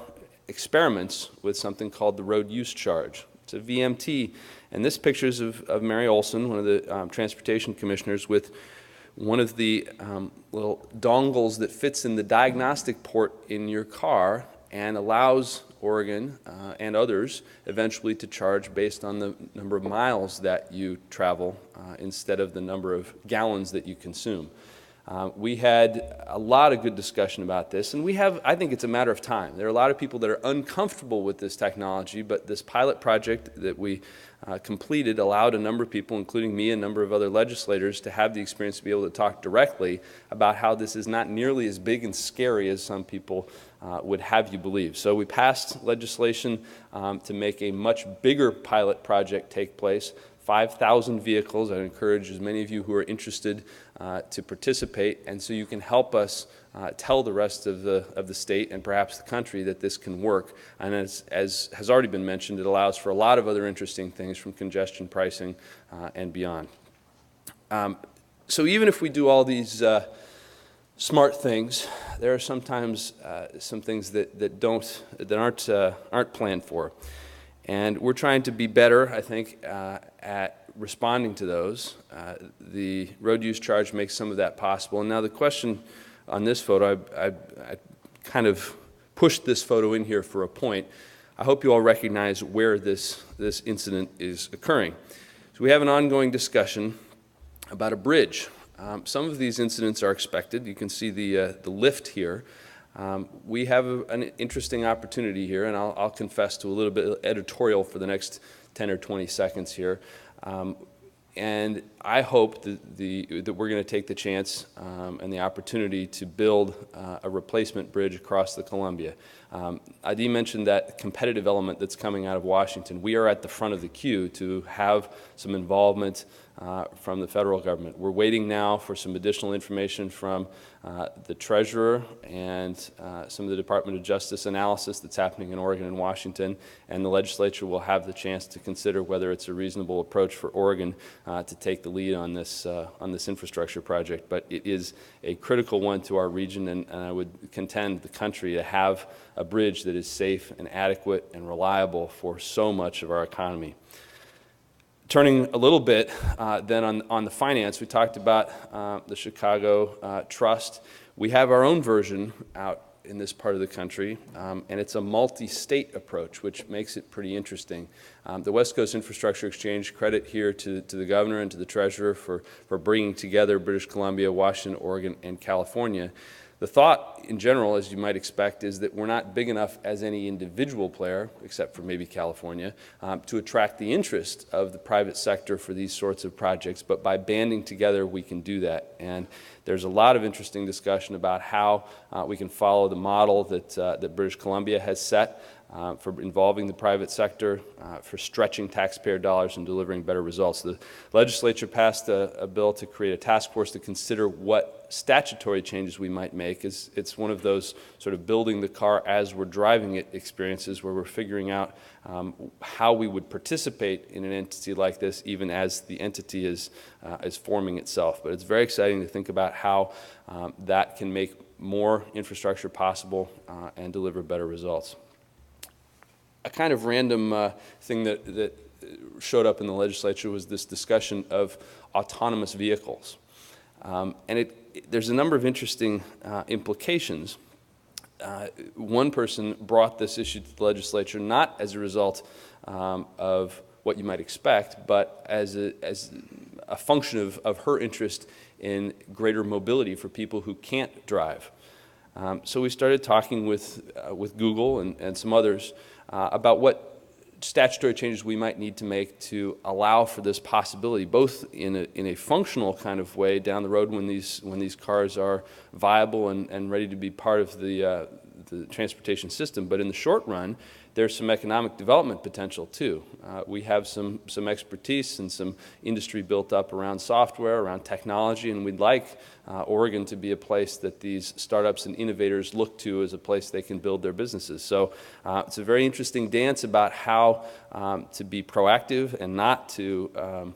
experiments with something called the road use charge. It's a VMT, and this picture is of Mary Olson, one of the transportation commissioners, with one of the little dongles that fits in the diagnostic port in your car and allows Oregon and others eventually to charge based on the number of miles that you travel instead of the number of gallons that you consume. We had a lot of good discussion about this, and I think it's a matter of time. There are a lot of people that are uncomfortable with this technology, but this pilot project that we completed allowed a number of people, including me and a number of other legislators, to have the experience to be able to talk directly about how this is not nearly as big and scary as some people would have you believe. So we passed legislation to make a much bigger pilot project take place. 5,000 vehicles. I encourage as many of you who are interested to participate, and so you can help us tell the rest of the state and perhaps the country that this can work. And as has already been mentioned, it allows for a lot of other interesting things, from congestion pricing and beyond. So even if we do all these smart things, there are sometimes some things that aren't planned for. And we're trying to be better, I think, at responding to those. The road use charge makes some of that possible. And now the question on this photo, I kind of pushed this photo in here for a point. I hope you all recognize where this incident is occurring. So we have an ongoing discussion about a bridge. Some of these incidents are expected. You can see the lift here. We have an interesting opportunity here, and I'll confess to a little bit of editorial for the next 10 or 20 seconds here. And I hope that we're going to take the chance and the opportunity to build a replacement bridge across the Columbia. Adie mentioned that competitive element that's coming out of Washington. We are at the front of the queue to have some involvement from the federal government. We're waiting now for some additional information from the Treasurer and some of the Department of Justice analysis that's happening in Oregon and Washington, and the legislature will have the chance to consider whether it's a reasonable approach for Oregon to take the lead on this infrastructure project. But it is a critical one to our region, and I would contend the country to have a bridge that is safe and adequate and reliable for so much of our economy. Turning a little bit then on the finance, we talked about the Chicago Trust. We have our own version out in this part of the country, and it's a multi-state approach, which makes it pretty interesting. The West Coast Infrastructure Exchange, credit here to the governor and to the treasurer for bringing together British Columbia, Washington, Oregon, and California. The thought, in general, as you might expect, is that we're not big enough as any individual player, except for maybe California, to attract the interest of the private sector for these sorts of projects, but by banding together, we can do that. And there's a lot of interesting discussion about how we can follow the model that British Columbia has set for involving the private sector, for stretching taxpayer dollars and delivering better results. The legislature passed a bill to create a task force to consider what statutory changes we might make. It's one of those sort of building the car as we're driving it experiences where we're figuring out how we would participate in an entity like this even as the entity is forming itself. But it's very exciting to think about how that can make more infrastructure possible and deliver better results. A kind of random thing that showed up in the legislature was this discussion of autonomous vehicles. And there's a number of interesting implications. One person brought this issue to the legislature not as a result of what you might expect, but as a function of her interest in greater mobility for people who can't drive. So we started talking with Google and some others about what statutory changes we might need to make to allow for this possibility, both in a functional kind of way down the road when these cars are viable and ready to be part of the transportation system, but in the short run, there's some economic development potential too. We have some expertise and some industry built up around software, around technology, and we'd like Oregon to be a place that these startups and innovators look to as a place they can build their businesses. So it's a very interesting dance about how to be proactive and not to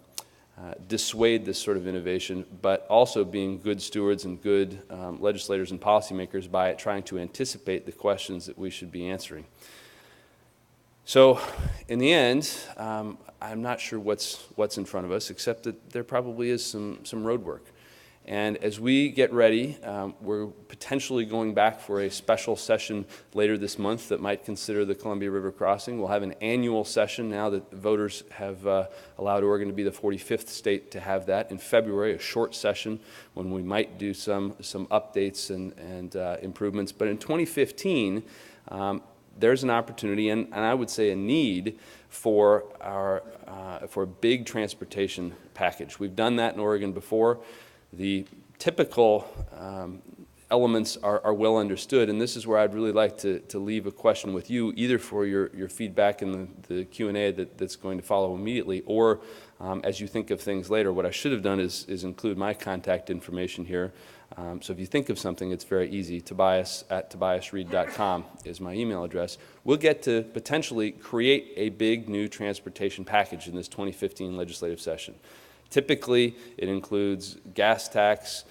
dissuade this sort of innovation, but also being good stewards and good legislators and policymakers by trying to anticipate the questions that we should be answering. So in the end, I'm not sure what's in front of us, except that there probably is some road work. And as we get ready, we're potentially going back for a special session later this month that might consider the Columbia River crossing. We'll have an annual session now that voters have allowed Oregon to be the 45th state to have that in February, a short session when we might do some updates and improvements. But in 2015, there's an opportunity and I would say a need for a big transportation package. We've done that in Oregon before. The typical elements are well understood, and this is where I'd really like to leave a question with you, either for your feedback in the Q&A that's going to follow immediately, or as you think of things later. What I should have done is include my contact information here. So if you think of something, it's very easy. Tobias@tobiasread.com is my email address. We'll get to potentially create a big new transportation package in this 2015 legislative session. Typically, it includes gas tax,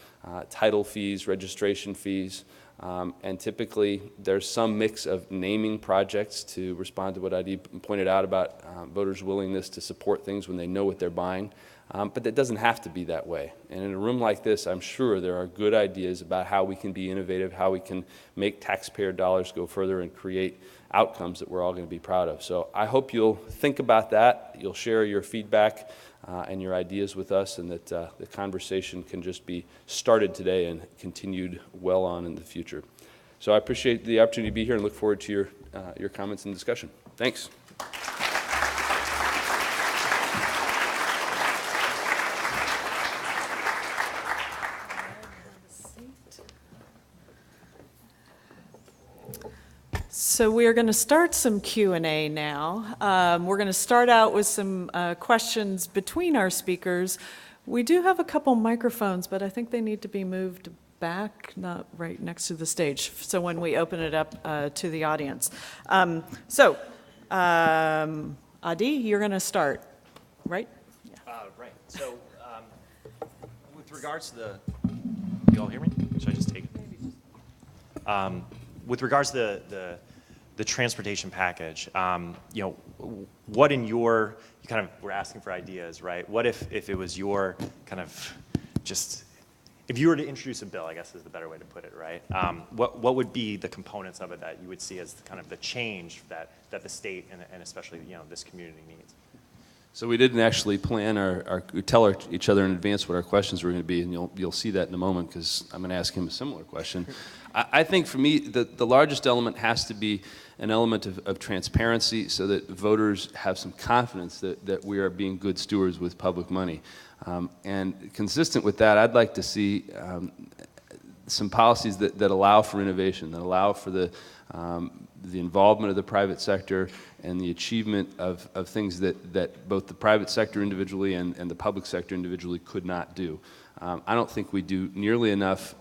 title fees, registration fees, and typically there's some mix of naming projects to respond to what Adie pointed out about voters' willingness to support things when they know what they're buying. But that doesn't have to be that way. And in a room like this, I'm sure there are good ideas about how we can be innovative, how we can make taxpayer dollars go further and create outcomes that we're all going to be proud of. So I hope you'll think about that. You'll share your feedback and your ideas with us, and that the conversation can just be started today and continued well on in the future. So I appreciate the opportunity to be here and look forward to your comments and discussion. Thanks. So we are going to start some Q&A now. We're going to start out with some questions between our speakers. We do have a couple microphones, but I think they need to be moved back, not right next to the stage, so when we open it up to the audience. Adie, you're going to start, right? Yeah. Right. So with regards to the, you all hear me? Should I just take it? With regards to the transportation package, you know, what in your, you kind of were asking for ideas, right? What if it was your kind of just, if you were to introduce a bill, I guess is the better way to put it, right? What would be the components of it that you would see as kind of the change that the state and especially, you know, this community needs? So we didn't actually plan we tell each other in advance what our questions were going to be, and you'll see that in a moment because I'm going to ask him a similar question. I think for me, the largest element has to be an element of transparency so that voters have some confidence that we are being good stewards with public money. And consistent with that, I'd like to see some policies that allow for innovation, that allow for the involvement of the private sector and the achievement of things that both the private sector individually and the public sector individually could not do. I don't think we do nearly enough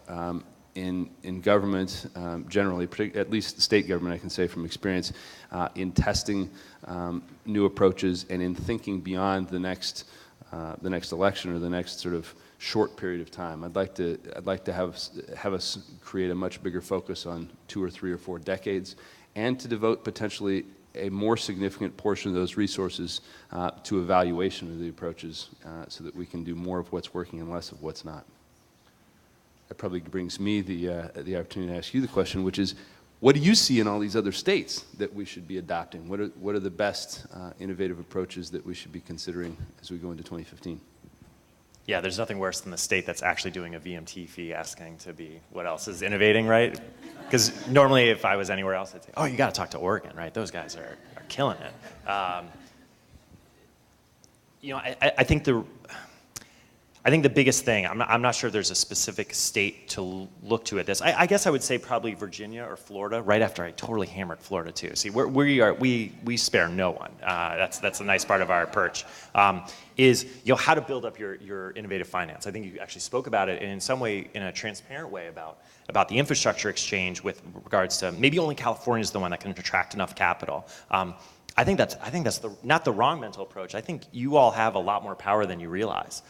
in government generally, at least state government I can say from experience, in testing new approaches and in thinking beyond the next election or the next sort of short period of time. I'd like to have us create a much bigger focus on 2 or 3 or 4 decades, and to devote potentially a more significant portion of those resources to evaluation of the approaches so that we can do more of what's working and less of what's not. That probably brings me the opportunity to ask you the question, which is, what do you see in all these other states that we should be adopting? What are the best innovative approaches that we should be considering as we go into 2015? Yeah, there's nothing worse than the state that's actually doing a VMT fee asking to be what else is innovating, right? Because normally if I was anywhere else, I'd say, oh, you got to talk to Oregon, right? Those guys are killing it. You know, I think the biggest thing, I'm not sure there's a specific state to look to at this. I guess I would say probably Virginia or Florida, right after I totally hammered Florida too. See, we spare no one. That's the nice part of our perch. Is, you know, how to build up your innovative finance. I think you actually spoke about it in some way, in a transparent way about the infrastructure exchange with regards to maybe only California is the one that can attract enough capital. I think that's not the wrong mental approach. I think you all have a lot more power than you realize.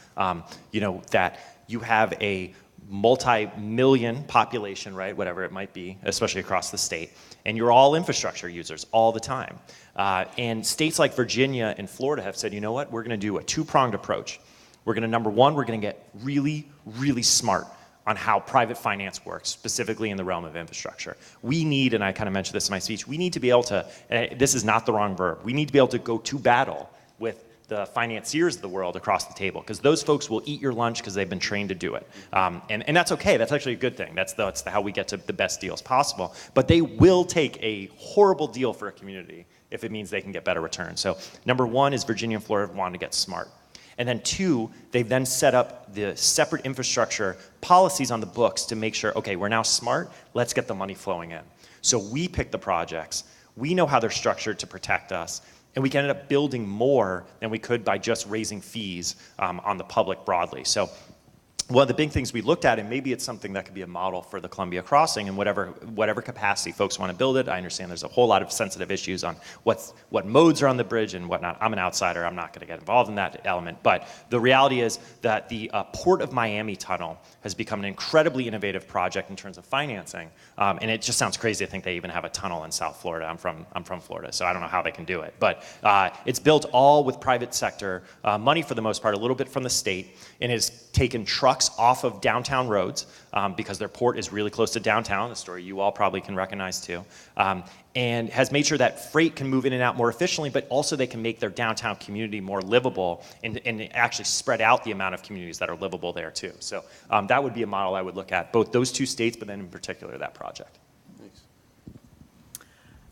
You know, that you have a multi-million population, right, whatever it might be, especially across the state, and you're all infrastructure users all the time. And states like Virginia and Florida have said, you know what, we're going to do a two-pronged approach. We're going to, number one, we're going to get really, really smart on how private finance works, specifically in the realm of infrastructure. We need, and I kind of mentioned this in my speech, we need to be able to, this is not the wrong verb, we need to be able to go to battle with the financiers of the world across the table, because those folks will eat your lunch because they've been trained to do it. And that's okay, that's actually a good thing. That's how we get to the best deals possible. But they will take a horrible deal for a community if it means they can get better returns. So number one is Virginia and Florida want to get smart. And then two, they've then set up the separate infrastructure policies on the books to make sure, okay, we're now smart, let's get the money flowing in. So we pick the projects, we know how they're structured to protect us, and we can end up building more than we could by just raising fees on the public broadly. So one of the big things we looked at, and maybe it's something that could be a model for the Columbia Crossing in whatever capacity folks want to build it. I understand there's a whole lot of sensitive issues on what modes are on the bridge and whatnot. I'm an outsider, I'm not going to get involved in that element. But the reality is that the Port of Miami tunnel has become an incredibly innovative project in terms of financing. And it just sounds crazy to think they even have a tunnel in South Florida. I'm from Florida, so I don't know how they can do it. But it's built all with private sector money for the most part, a little bit from the state, and has taken trust trucks off of downtown roads because their port is really close to downtown, a story you all probably can recognize too, and has made sure that freight can move in and out more efficiently, but also they can make their downtown community more livable and actually spread out the amount of communities that are livable there too. So that would be a model I would look at, both those two states, but then in particular that project.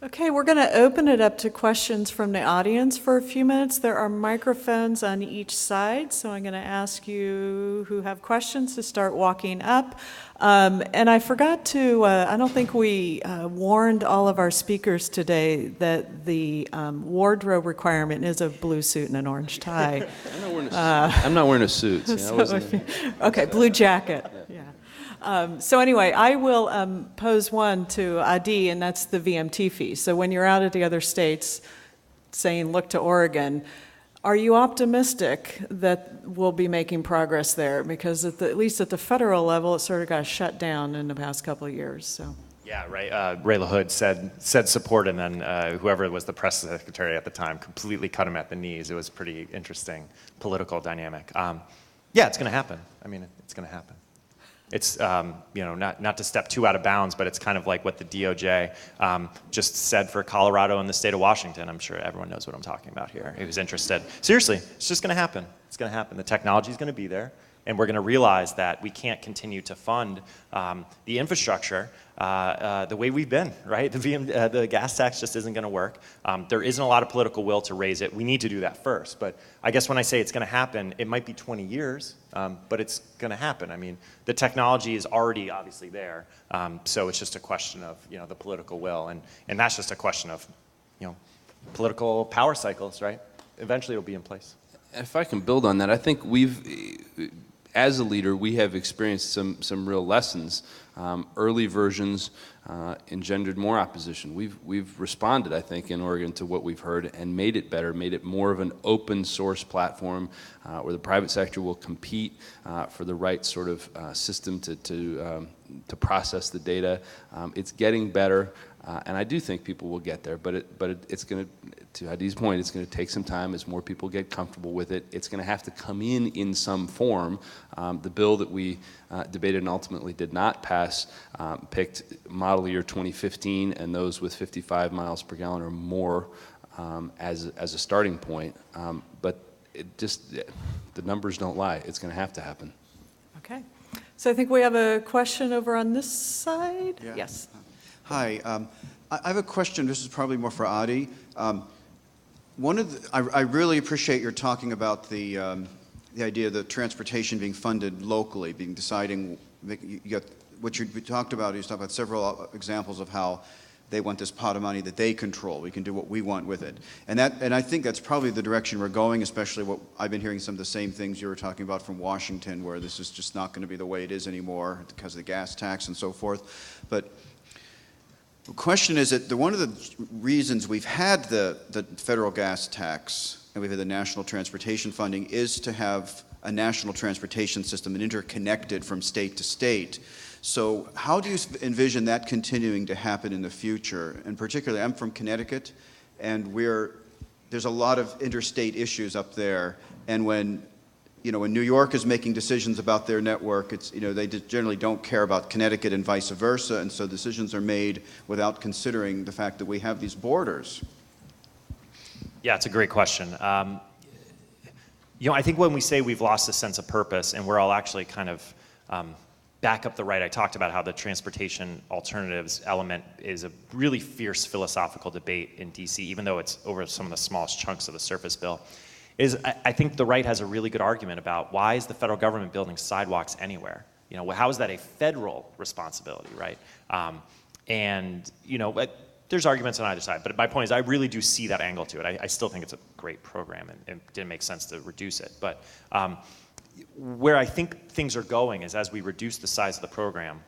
Okay, we're going to open it up to questions from the audience for a few minutes. There are microphones on each side, so I'm going to ask you who have questions to start walking up. And I forgot to, I don't think we warned all of our speakers today that the wardrobe requirement is a blue suit and an orange tie. I'm not wearing a suit. Okay, blue jacket. Yeah. So anyway, I will pose one to Adie, and that's the VMT fee. So when you're out at the other states saying, look to Oregon, are you optimistic that we'll be making progress there? Because at least at the federal level, it sort of got shut down in the past couple of years. So. Yeah, right. Ray LaHood said support, and then whoever was the press secretary at the time completely cut him at the knees. It was a pretty interesting political dynamic. Yeah, it's going to happen. I mean, it's going to happen. It's, not to step too out of bounds, but it's kind of like what the DOJ just said for Colorado and the state of Washington. I'm sure everyone knows what I'm talking about here, who's interested. Seriously, it's just going to happen. It's going to happen. The technology is going to be there, and we're going to realize that we can't continue to fund the infrastructure the way we've been, right? The gas tax just isn't going to work. There isn't a lot of political will to raise it. We need to do that first. But I guess when I say it's going to happen, it might be 20 years, but it's going to happen. I mean, the technology is already obviously there. So it's just a question of, the political will. And that's just a question of, political power cycles, right? Eventually it'll be in place. If I can build on that, I think as a leader, we have experienced some real lessons. Early versions engendered more opposition. We've responded, I think, in Oregon to what we've heard and made it better, made it more of an open source platform where the private sector will compete for the right sort of system to process the data. It's getting better. And I do think people will get there, but it's going to Adie's point, it's going to take some time as more people get comfortable with it. It's going to have to come in some form. The bill that we debated and ultimately did not pass picked model year 2015 and those with 55 miles per gallon or more as a starting point. But the numbers don't lie. It's going to have to happen. Okay. So I think we have a question over on this side. Yeah. Yes. Hi, I have a question. This is probably more for Adie. I really appreciate your talking about the idea that transportation being funded locally, what you talked about. You talked about several examples of how they want this pot of money that they control. We can do what we want with it, and I think that's probably the direction we're going. Especially what I've been hearing some of the same things you were talking about from Washington, where this is just not going to be the way it is anymore because of the gas tax and so forth. But the question is that one of the reasons we've had the federal gas tax and we've had the national transportation funding is to have a national transportation system and interconnected from state to state. So how do you envision that continuing to happen in the future? And particularly, I'm from Connecticut, and there's a lot of interstate issues up there. And when New York is making decisions about their network, they generally don't care about Connecticut and vice versa, and so decisions are made without considering the fact that we have these borders. Yeah, it's a great question. I think when we say we've lost a sense of purpose and we're all actually kind of back up the right, I talked about how the transportation alternatives element is a really fierce philosophical debate in DC, even though it's over some of the smallest chunks of the surface bill. I think the right has a really good argument about why is the federal government building sidewalks anywhere? How is that a federal responsibility, right? There's arguments on either side, but my point is I really do see that angle to it. I still think it's a great program, and it didn't make sense to reduce it. But where I think things are going is as we reduce the size of the program,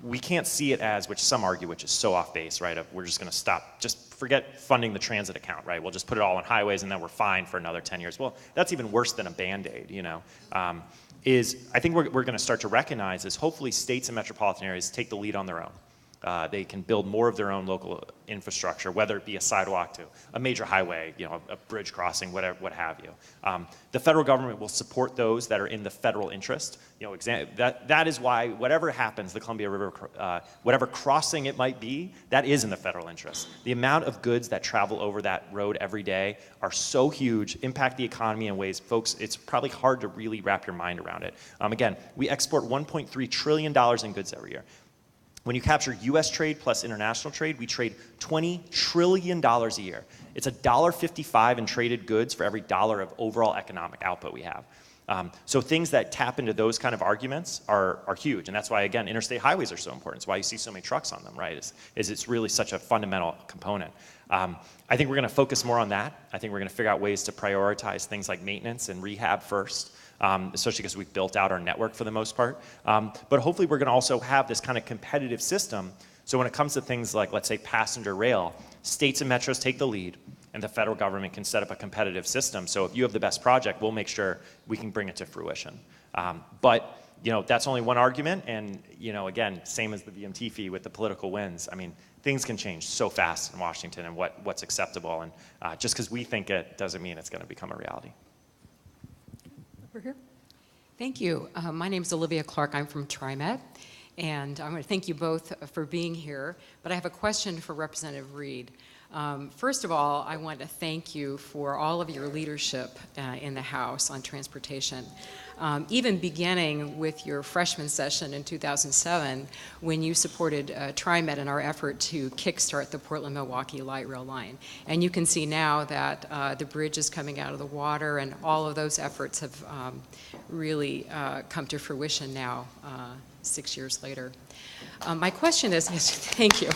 we can't see it as, which some argue, which is so off base, right, of we're just going to stop, just forget funding the transit account, right? We'll just put it all on highways and then we're fine for another 10 years. Well, that's even worse than a Band-Aid, I think we're going to start to recognize is hopefully states and metropolitan areas take the lead on their own. They can build more of their own local infrastructure, whether it be a sidewalk to a major highway, a bridge crossing, whatever, what have you. The federal government will support those that are in the federal interest. That is why whatever happens, the Columbia River, whatever crossing it might be, that is in the federal interest. The amount of goods that travel over that road every day are so huge, impact the economy in ways, folks, it's probably hard to really wrap your mind around it. Again, we export $1.3 trillion in goods every year. When you capture U.S. trade plus international trade, we trade $20 trillion a year. It's $1.55 in traded goods for every dollar of overall economic output we have. So things that tap into those kind of arguments are huge, and that's why, again, interstate highways are so important. It's why you see so many trucks on them, right? It's really such a fundamental component. I think we're going to focus more on that. I think we're going to figure out ways to prioritize things like maintenance and rehab first. Especially because we've built out our network for the most part. But hopefully we're going to also have this kind of competitive system. So when it comes to things like, let's say, passenger rail, states and metros take the lead, and the federal government can set up a competitive system. So if you have the best project, we'll make sure we can bring it to fruition. But that's only one argument, and again, same as the VMT fee with the political wins. I mean, things can change so fast in Washington and what's acceptable, and just because we think it doesn't mean it's going to become a reality. Here. Thank you. My name is Olivia Clark. I'm from TriMet, and I want to thank you both for being here. But I have a question for Representative Read. First of all, I want to thank you for all of your leadership in the House on transportation. Even beginning with your freshman session in 2007, when you supported TriMet in our effort to kickstart the Portland-Milwaukee light rail line. And you can see now that the bridge is coming out of the water, and all of those efforts have really come to fruition now, 6 years later. My question is, thank you.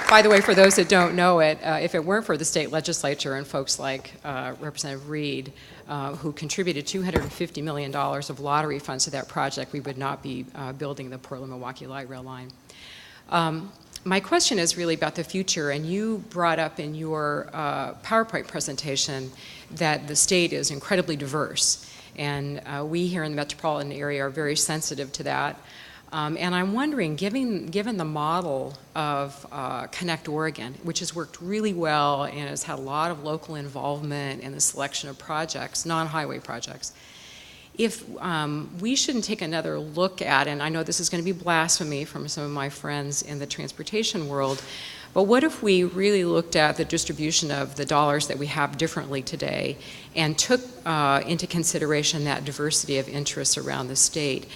By the way, for those that don't know it, if it weren't for the state legislature and folks like Representative Read, who contributed $250 million of lottery funds to that project, we would not be building the Portland-Milwaukee light rail line. My question is really about the future, and you brought up in your PowerPoint presentation that the state is incredibly diverse, and we here in the metropolitan area are very sensitive to that. And I'm wondering, given the model of Connect Oregon, which has worked really well and has had a lot of local involvement in the selection of projects, non-highway projects, if we shouldn't take another look at, and I know this is going to be blasphemy from some of my friends in the transportation world, but what if we really looked at the distribution of the dollars that we have differently today and took into consideration that diversity of interests around the state,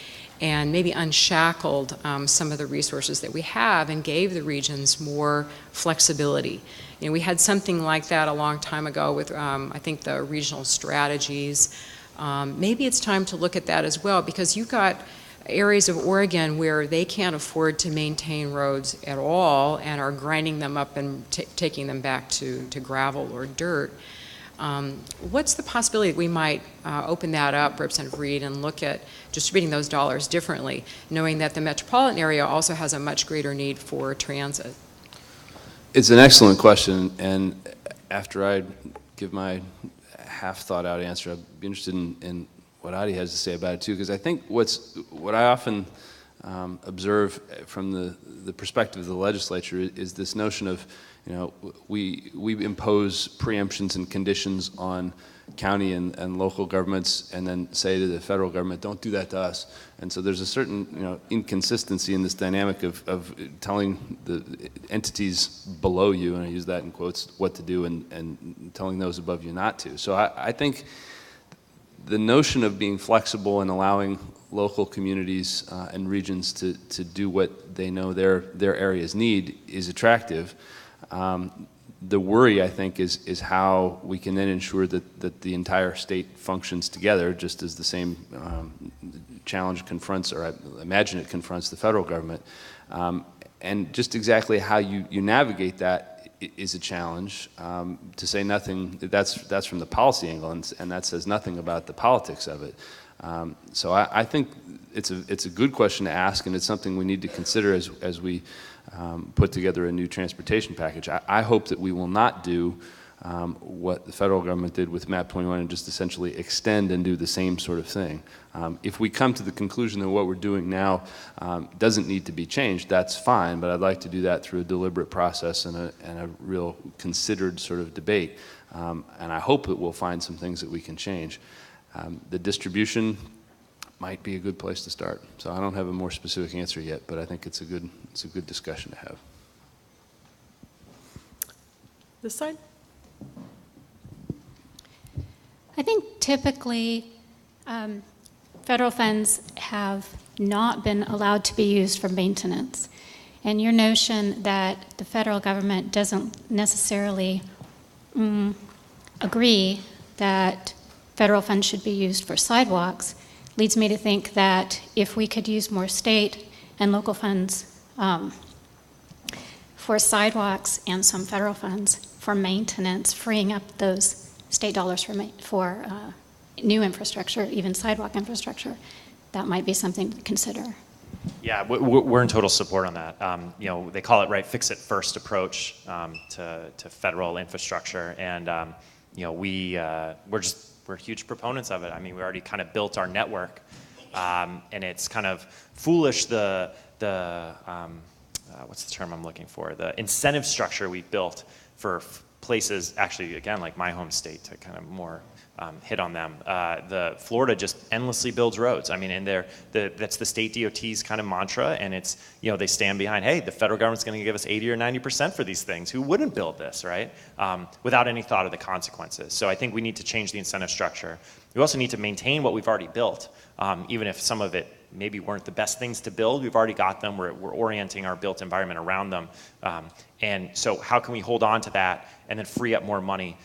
and maybe unshackled some of the resources that we have and gave the regions more flexibility. We had something like that a long time ago with, I think, the regional strategies. Maybe it's time to look at that as well, because you've got areas of Oregon where they can't afford to maintain roads at all and are grinding them up and taking them back to gravel or dirt. What's the possibility that we might open that up, Representative Read, and look at distributing those dollars differently, knowing that the metropolitan area also has a much greater need for transit? It's an excellent question, and after I give my half-thought-out answer, I'd be interested in what Adie has to say about it too, because I think what I often observe from the perspective of the legislature is this notion of, we impose preemptions and conditions on county and local governments, and then say to the federal government, don't do that to us. And so there's a certain inconsistency in this dynamic of telling the entities below you, and I use that in quotes, what to do, and telling those above you not to. So I think the notion of being flexible and allowing local communities and regions to do what they know their areas need is attractive. The worry, I think, is how we can then ensure that the entire state functions together, just as the same challenge confronts, or I imagine it confronts, the federal government. And just exactly how you navigate that is a challenge. To say nothing, that's from the policy angle, and that says nothing about the politics of it. So I think it's a good question to ask, and it's something we need to consider as we put together a new transportation package. I hope that we will not do what the federal government did with MAP 21 and just essentially extend and do the same sort of thing. If we come to the conclusion that what we're doing now doesn't need to be changed, that's fine, but I'd like to do that through a deliberate process and a real considered sort of debate. And I hope that we'll find some things that we can change. The distribution might be a good place to start. So I don't have a more specific answer yet, but I think it's a good discussion to have. This side? I think typically federal funds have not been allowed to be used for maintenance. And your notion that the federal government doesn't necessarily agree that federal funds should be used for sidewalks leads me to think that if we could use more state and local funds for sidewalks and some federal funds for maintenance, freeing up those state dollars for new infrastructure, even sidewalk infrastructure, that might be something to consider. Yeah, we're in total support on that. You know, they call it, right, fix-it-first approach to federal infrastructure, and you know, we're huge proponents of it. I mean, we already kind of built our network, and it's kind of foolish what's the term I'm looking for? The incentive structure we built for places, actually, again, like my home state, to kind of more hit on them. The Florida just endlessly builds roads. I mean, and that's the state DOT's kind of mantra, and it's, you know, they stand behind, hey, the federal government's going to give us 80 or 90% for these things. Who wouldn't build this, right? Without any thought of the consequences. So I think we need to change the incentive structure. We also need to maintain what we've already built, even if some of it maybe weren't the best things to build. We've already got them. We're orienting our built environment around them. And so how can we hold on to that and then free up more money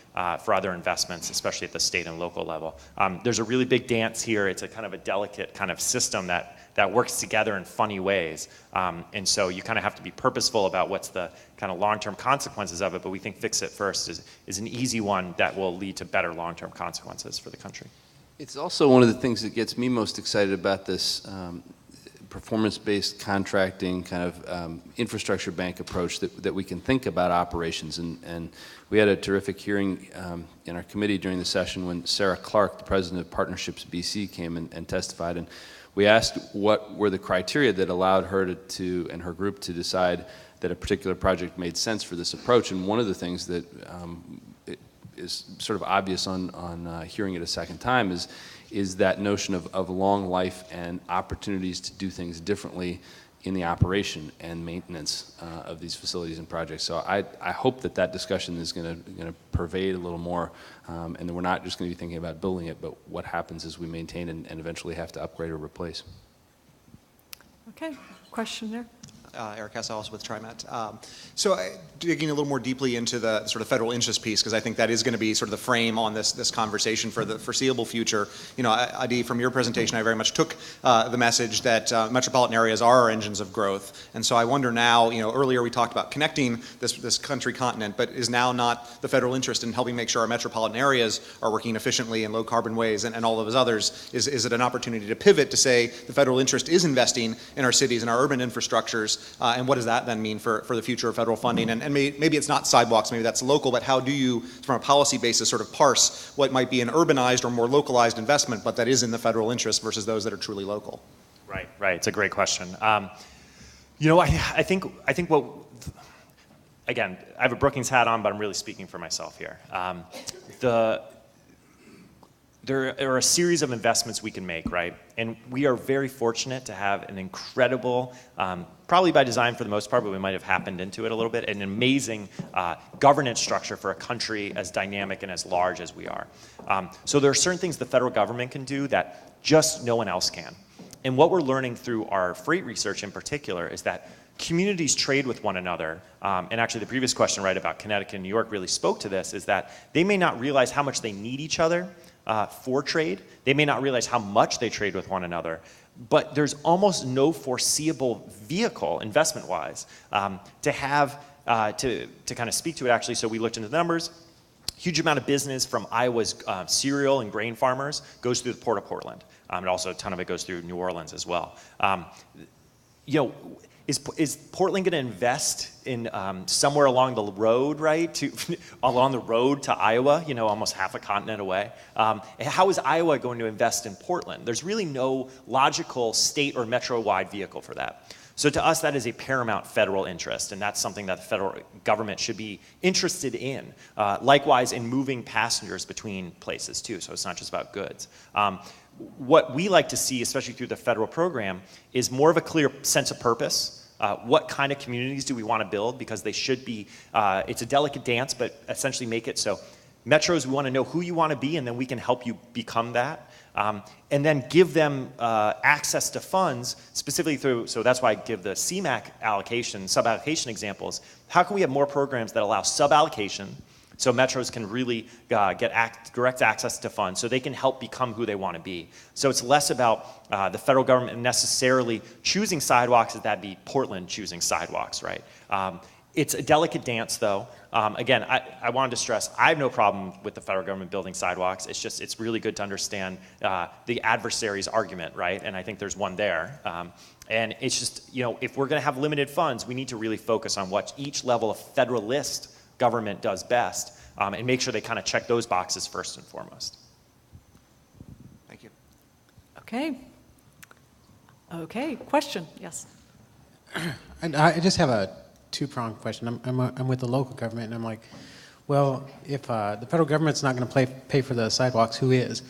for other investments, especially at the state and local level? There's a really big dance here. It's a kind of a delicate kind of system that works together in funny ways. And so you kind of have to be purposeful about what's the kind of long-term consequences of it, but we think fix it first is an easy one that will lead to better long-term consequences for the country. It's also one of the things that gets me most excited about this performance-based contracting kind of infrastructure bank approach that we can think about operations. And we had a terrific hearing in our committee during the session when Sarah Clark, the president of Partnerships BC, came and testified. And we asked what were the criteria that allowed her and her group to decide that a particular project made sense for this approach. And one of the things that is sort of obvious on hearing it a second time is that notion of long life and opportunities to do things differently in the operation and maintenance of these facilities and projects. So I hope that discussion is going to pervade a little more, and that we're not just going to be thinking about building it, but what happens as we maintain and eventually have to upgrade or replace. Okay, question there. Eric Casals with TriMet. So digging a little more deeply into the sort of federal interest piece, because I think that is going to be sort of the frame on this conversation for the foreseeable future. You know, Adie, from your presentation, I very much took the message that metropolitan areas are our engines of growth. And so I wonder now, you know, earlier we talked about connecting this country continent, but is now not the federal interest in helping make sure our metropolitan areas are working efficiently in low carbon ways and all of those others? Is it an opportunity to pivot to say the federal interest is investing in our cities and our urban infrastructures? And what does that then mean for the future of federal funding? And maybe it's not sidewalks, maybe that's local, but how do you, from a policy basis, sort of parse what might be an urbanized or more localized investment, but that is in the federal interest versus those that are truly local? Right. It's a great question. You know, I think what, again, I have a Brookings hat on, but I'm really speaking for myself here. There are a series of investments we can make, right? And we are very fortunate to have an incredible, probably by design for the most part, but we might have happened into it a little bit, an amazing governance structure for a country as dynamic and as large as we are. So there are certain things the federal government can do that just no one else can. And what we're learning through our freight research in particular is that communities trade with one another, and actually the previous question, right, about Connecticut and New York really spoke to this, is that they may not realize how much they need each other for trade. They may not realize how much they trade with one another, but there's almost no foreseeable vehicle, investment-wise, to have, to kind of speak to it actually. So we looked into the numbers. Huge amount of business from Iowa's cereal and grain farmers goes through the Port of Portland. And also a ton of it goes through New Orleans as well. is Portland going to invest in somewhere along the road, right? Along the road to Iowa, almost half a continent away. How is Iowa going to invest in Portland? There's really no logical state or metro-wide vehicle for that. So to us, that is a paramount federal interest, and that's something that the federal government should be interested in. Likewise, in moving passengers between places too, so it's not just about goods. What we like to see, especially through the federal program, is more of a clear sense of purpose. What kind of communities do we want to build? Because they should be, it's a delicate dance, but essentially make it so metros, we want to know who you want to be, and then we can help you become that. And then give them access to funds specifically through, so that's why I give the CMAQ allocation, sub-allocation examples. How can we have more programs that allow sub-allocation so metros can really get direct access to funds so they can help become who they want to be? So it's less about the federal government necessarily choosing sidewalks as that'd be Portland choosing sidewalks, right? It's a delicate dance, though. Again, I wanted to stress, I have no problem with the federal government building sidewalks. It's just, it's really good to understand the adversary's argument, right? And I think there's one there. And it's just, if we're going to have limited funds, we need to really focus on what each level of federalist government does best and make sure they kind of check those boxes first and foremost. Thank you. Okay, question, yes. I just have a two-pronged question. I'm with the local government, and I'm like, well, if the federal government's not going to pay for the sidewalks, who is?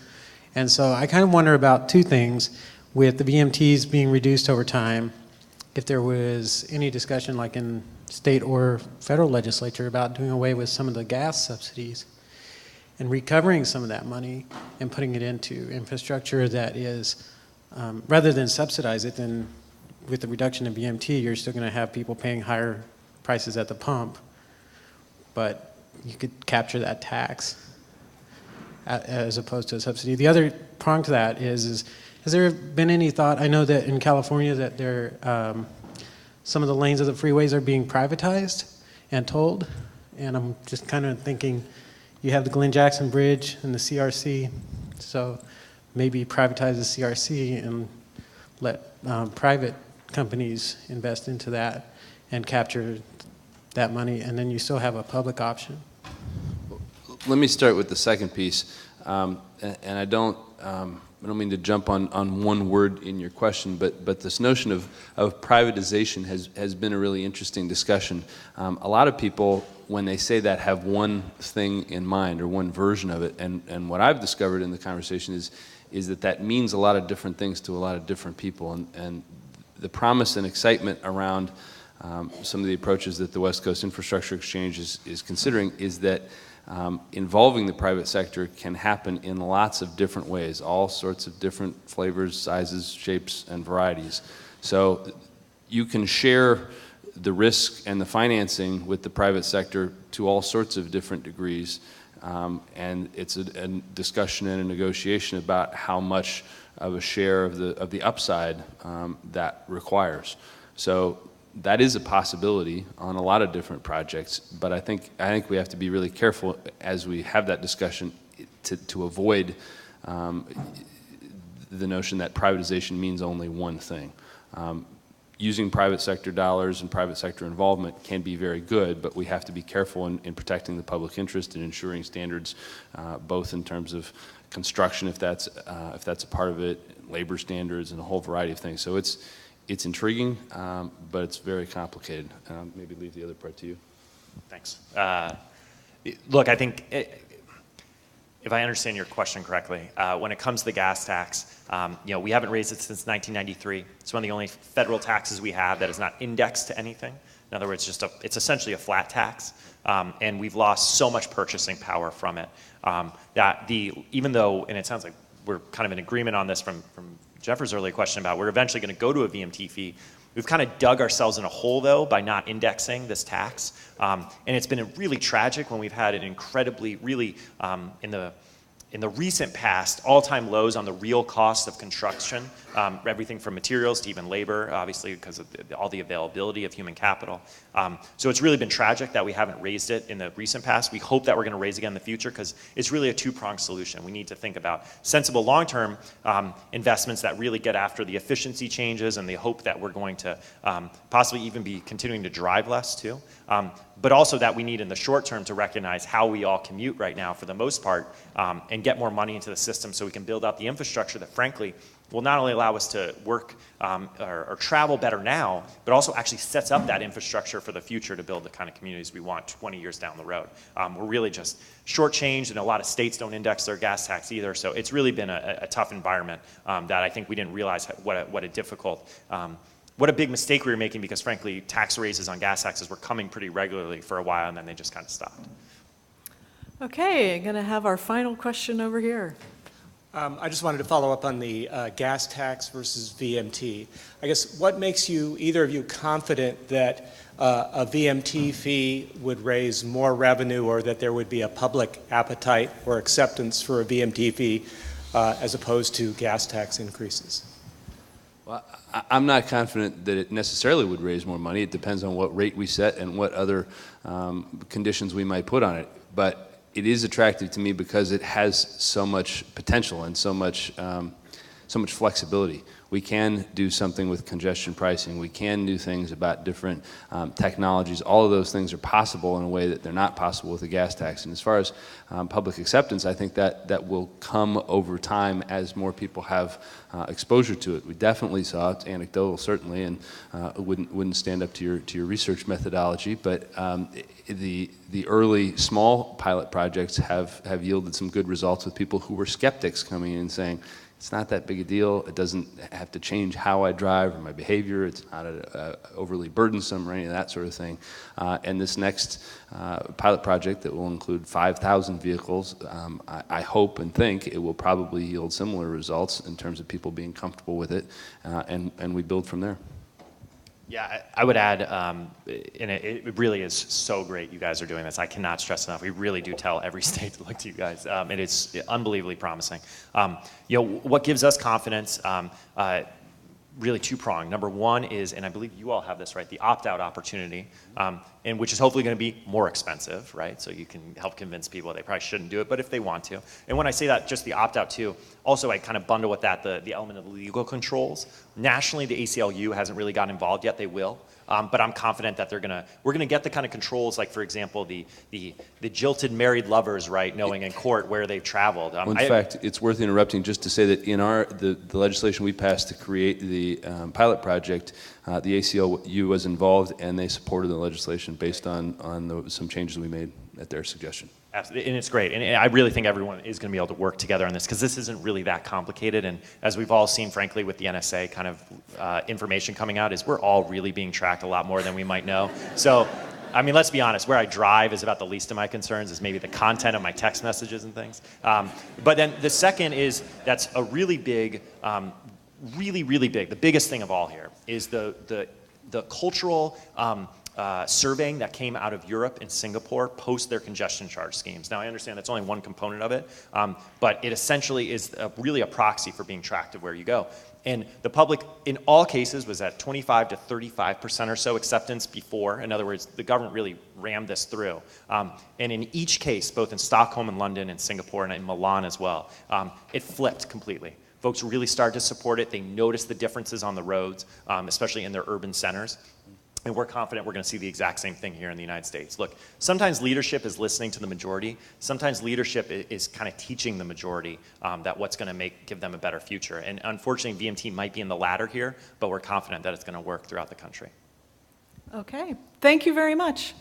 And so I kind of wonder about two things. With the VMTs being reduced over time, if there was any discussion like in state or federal legislature about doing away with some of the gas subsidies and recovering some of that money and putting it into infrastructure that is, rather than subsidize it, then with the reduction in BMT, you're still going to have people paying higher prices at the pump, but you could capture that tax as opposed to a subsidy. The other prong to that is has there been any thought? I know that in California that some of the lanes of the freeways are being privatized and tolled, and I'm just kind of thinking you have the Glenn Jackson Bridge and the CRC, so maybe privatize the CRC and let private companies invest into that and capture that money, and then you still have a public option. Let me start with the second piece, and I don't mean to jump on one word in your question, but this notion of privatization has been a really interesting discussion. A lot of people, when they say that, have one thing in mind or one version of it, and what I've discovered in the conversation is that means a lot of different things to a lot of different people, and the promise and excitement around some of the approaches that the West Coast Infrastructure Exchange is considering is that involving the private sector can happen in lots of different ways, all sorts of different flavors, sizes, shapes, and varieties. So you can share the risk and the financing with the private sector to all sorts of different degrees, and it's a discussion and a negotiation about how much of a share of the upside that requires. So that is a possibility on a lot of different projects, but I think we have to be really careful as we have that discussion to avoid the notion that privatization means only one thing. Using private sector dollars and private sector involvement can be very good, but we have to be careful in protecting the public interest and ensuring standards, both in terms of construction, if that's a part of it, labor standards, and a whole variety of things. So it's intriguing, but it's very complicated. Maybe leave the other part to you. Thanks. Look, I think if I understand your question correctly, when it comes to the gas tax, we haven't raised it since 1993. It's one of the only federal taxes we have that is not indexed to anything. In other words, it's essentially a flat tax, and we've lost so much purchasing power from it that even though, and it sounds like we're kind of in agreement on this from Jeffrey's earlier question about we're eventually going to go to a VMT fee. We've kind of dug ourselves in a hole, though, by not indexing this tax. And it's been really tragic when we've had an incredibly, really, in the in the recent past, all-time lows on the real cost of construction, everything from materials to even labor, obviously because of all the availability of human capital. So it's really been tragic that we haven't raised it in the recent past. We hope that we're going to raise it again in the future because it's really a two-pronged solution. We need to think about sensible long-term investments that really get after the efficiency changes and the hope that we're going to possibly even be continuing to drive less too. But also that we need in the short term to recognize how we all commute right now for the most part and get more money into the system so we can build out the infrastructure that frankly will not only allow us to work or travel better now, but also actually sets up that infrastructure for the future to build the kind of communities we want 20 years down the road. We're really just shortchanged, and a lot of states don't index their gas tax either, so it's really been a tough environment that I think we didn't realize what a difficult what a big mistake we were making because, frankly, tax raises on gas taxes were coming pretty regularly for a while, and then they just kind of stopped. Okay, I'm going to have our final question over here. I just wanted to follow up on the gas tax versus VMT. I guess what makes you, either of you, confident that a VMT fee would raise more revenue or that there would be a public appetite or acceptance for a VMT fee as opposed to gas tax increases? Well, I'm not confident that it necessarily would raise more money. It depends on what rate we set and what other conditions we might put on it. But it is attractive to me because it has so much potential and so much flexibility. We can do something with congestion pricing. We can do things about different technologies. All of those things are possible in a way that they're not possible with a gas tax. And as far as public acceptance, I think that will come over time as more people have exposure to it. We definitely saw it, anecdotal certainly, and it wouldn't stand up to your research methodology. But the early small pilot projects have yielded some good results with people who were skeptics coming in and saying, it's not that big a deal. It doesn't have to change how I drive or my behavior. It's not overly burdensome or any of that sort of thing. And this next pilot project that will include 5,000 vehicles, I hope and think it will probably yield similar results in terms of people being comfortable with it, and we build from there. Yeah, I would add, and it really is so great you guys are doing this. I cannot stress enough. We really do tell every state to look to you guys. It is unbelievably promising. What gives us confidence, really two-pronged. Number one is, and I believe you all have this, right, the opt-out opportunity, and which is hopefully going to be more expensive, right? So you can help convince people they probably shouldn't do it, but if they want to. And when I say that, just the opt-out too, also I kind of bundle with that the element of legal controls. Nationally, the ACLU hasn't really gotten involved yet. They will. But I'm confident that we're gonna get the kind of controls, like for example, the jilted married lovers, right, knowing in court where they've traveled. In fact, it's worth interrupting just to say that in the legislation we passed to create the pilot project, the ACLU was involved and they supported the legislation based on some changes we made at their suggestion. Absolutely, and it's great. And I really think everyone is going to be able to work together on this because this isn't really that complicated. And as we've all seen, frankly, with the NSA kind of information coming out, is we're all really being tracked a lot more than we might know. So, I mean, let's be honest, where I drive is about the least of my concerns, is maybe the content of my text messages and things. But then the second is, that's a really big, really big, the biggest thing of all here is the cultural surveying that came out of Europe and Singapore post their congestion charge schemes. Now I understand that's only one component of it, but it essentially is really a proxy for being tracked of where you go. And the public, in all cases, was at 25 to 35% or so acceptance before. In other words, the government really rammed this through. And in each case, both in Stockholm and London and Singapore and in Milan as well, it flipped completely. Folks really started to support it. They noticed the differences on the roads, especially in their urban centers. And we're confident we're going to see the exact same thing here in the United States. Look, sometimes leadership is listening to the majority. Sometimes leadership is kind of teaching the majority that what's going to give them a better future. And unfortunately, VMT might be in the latter here, but we're confident that it's going to work throughout the country. Okay, thank you very much.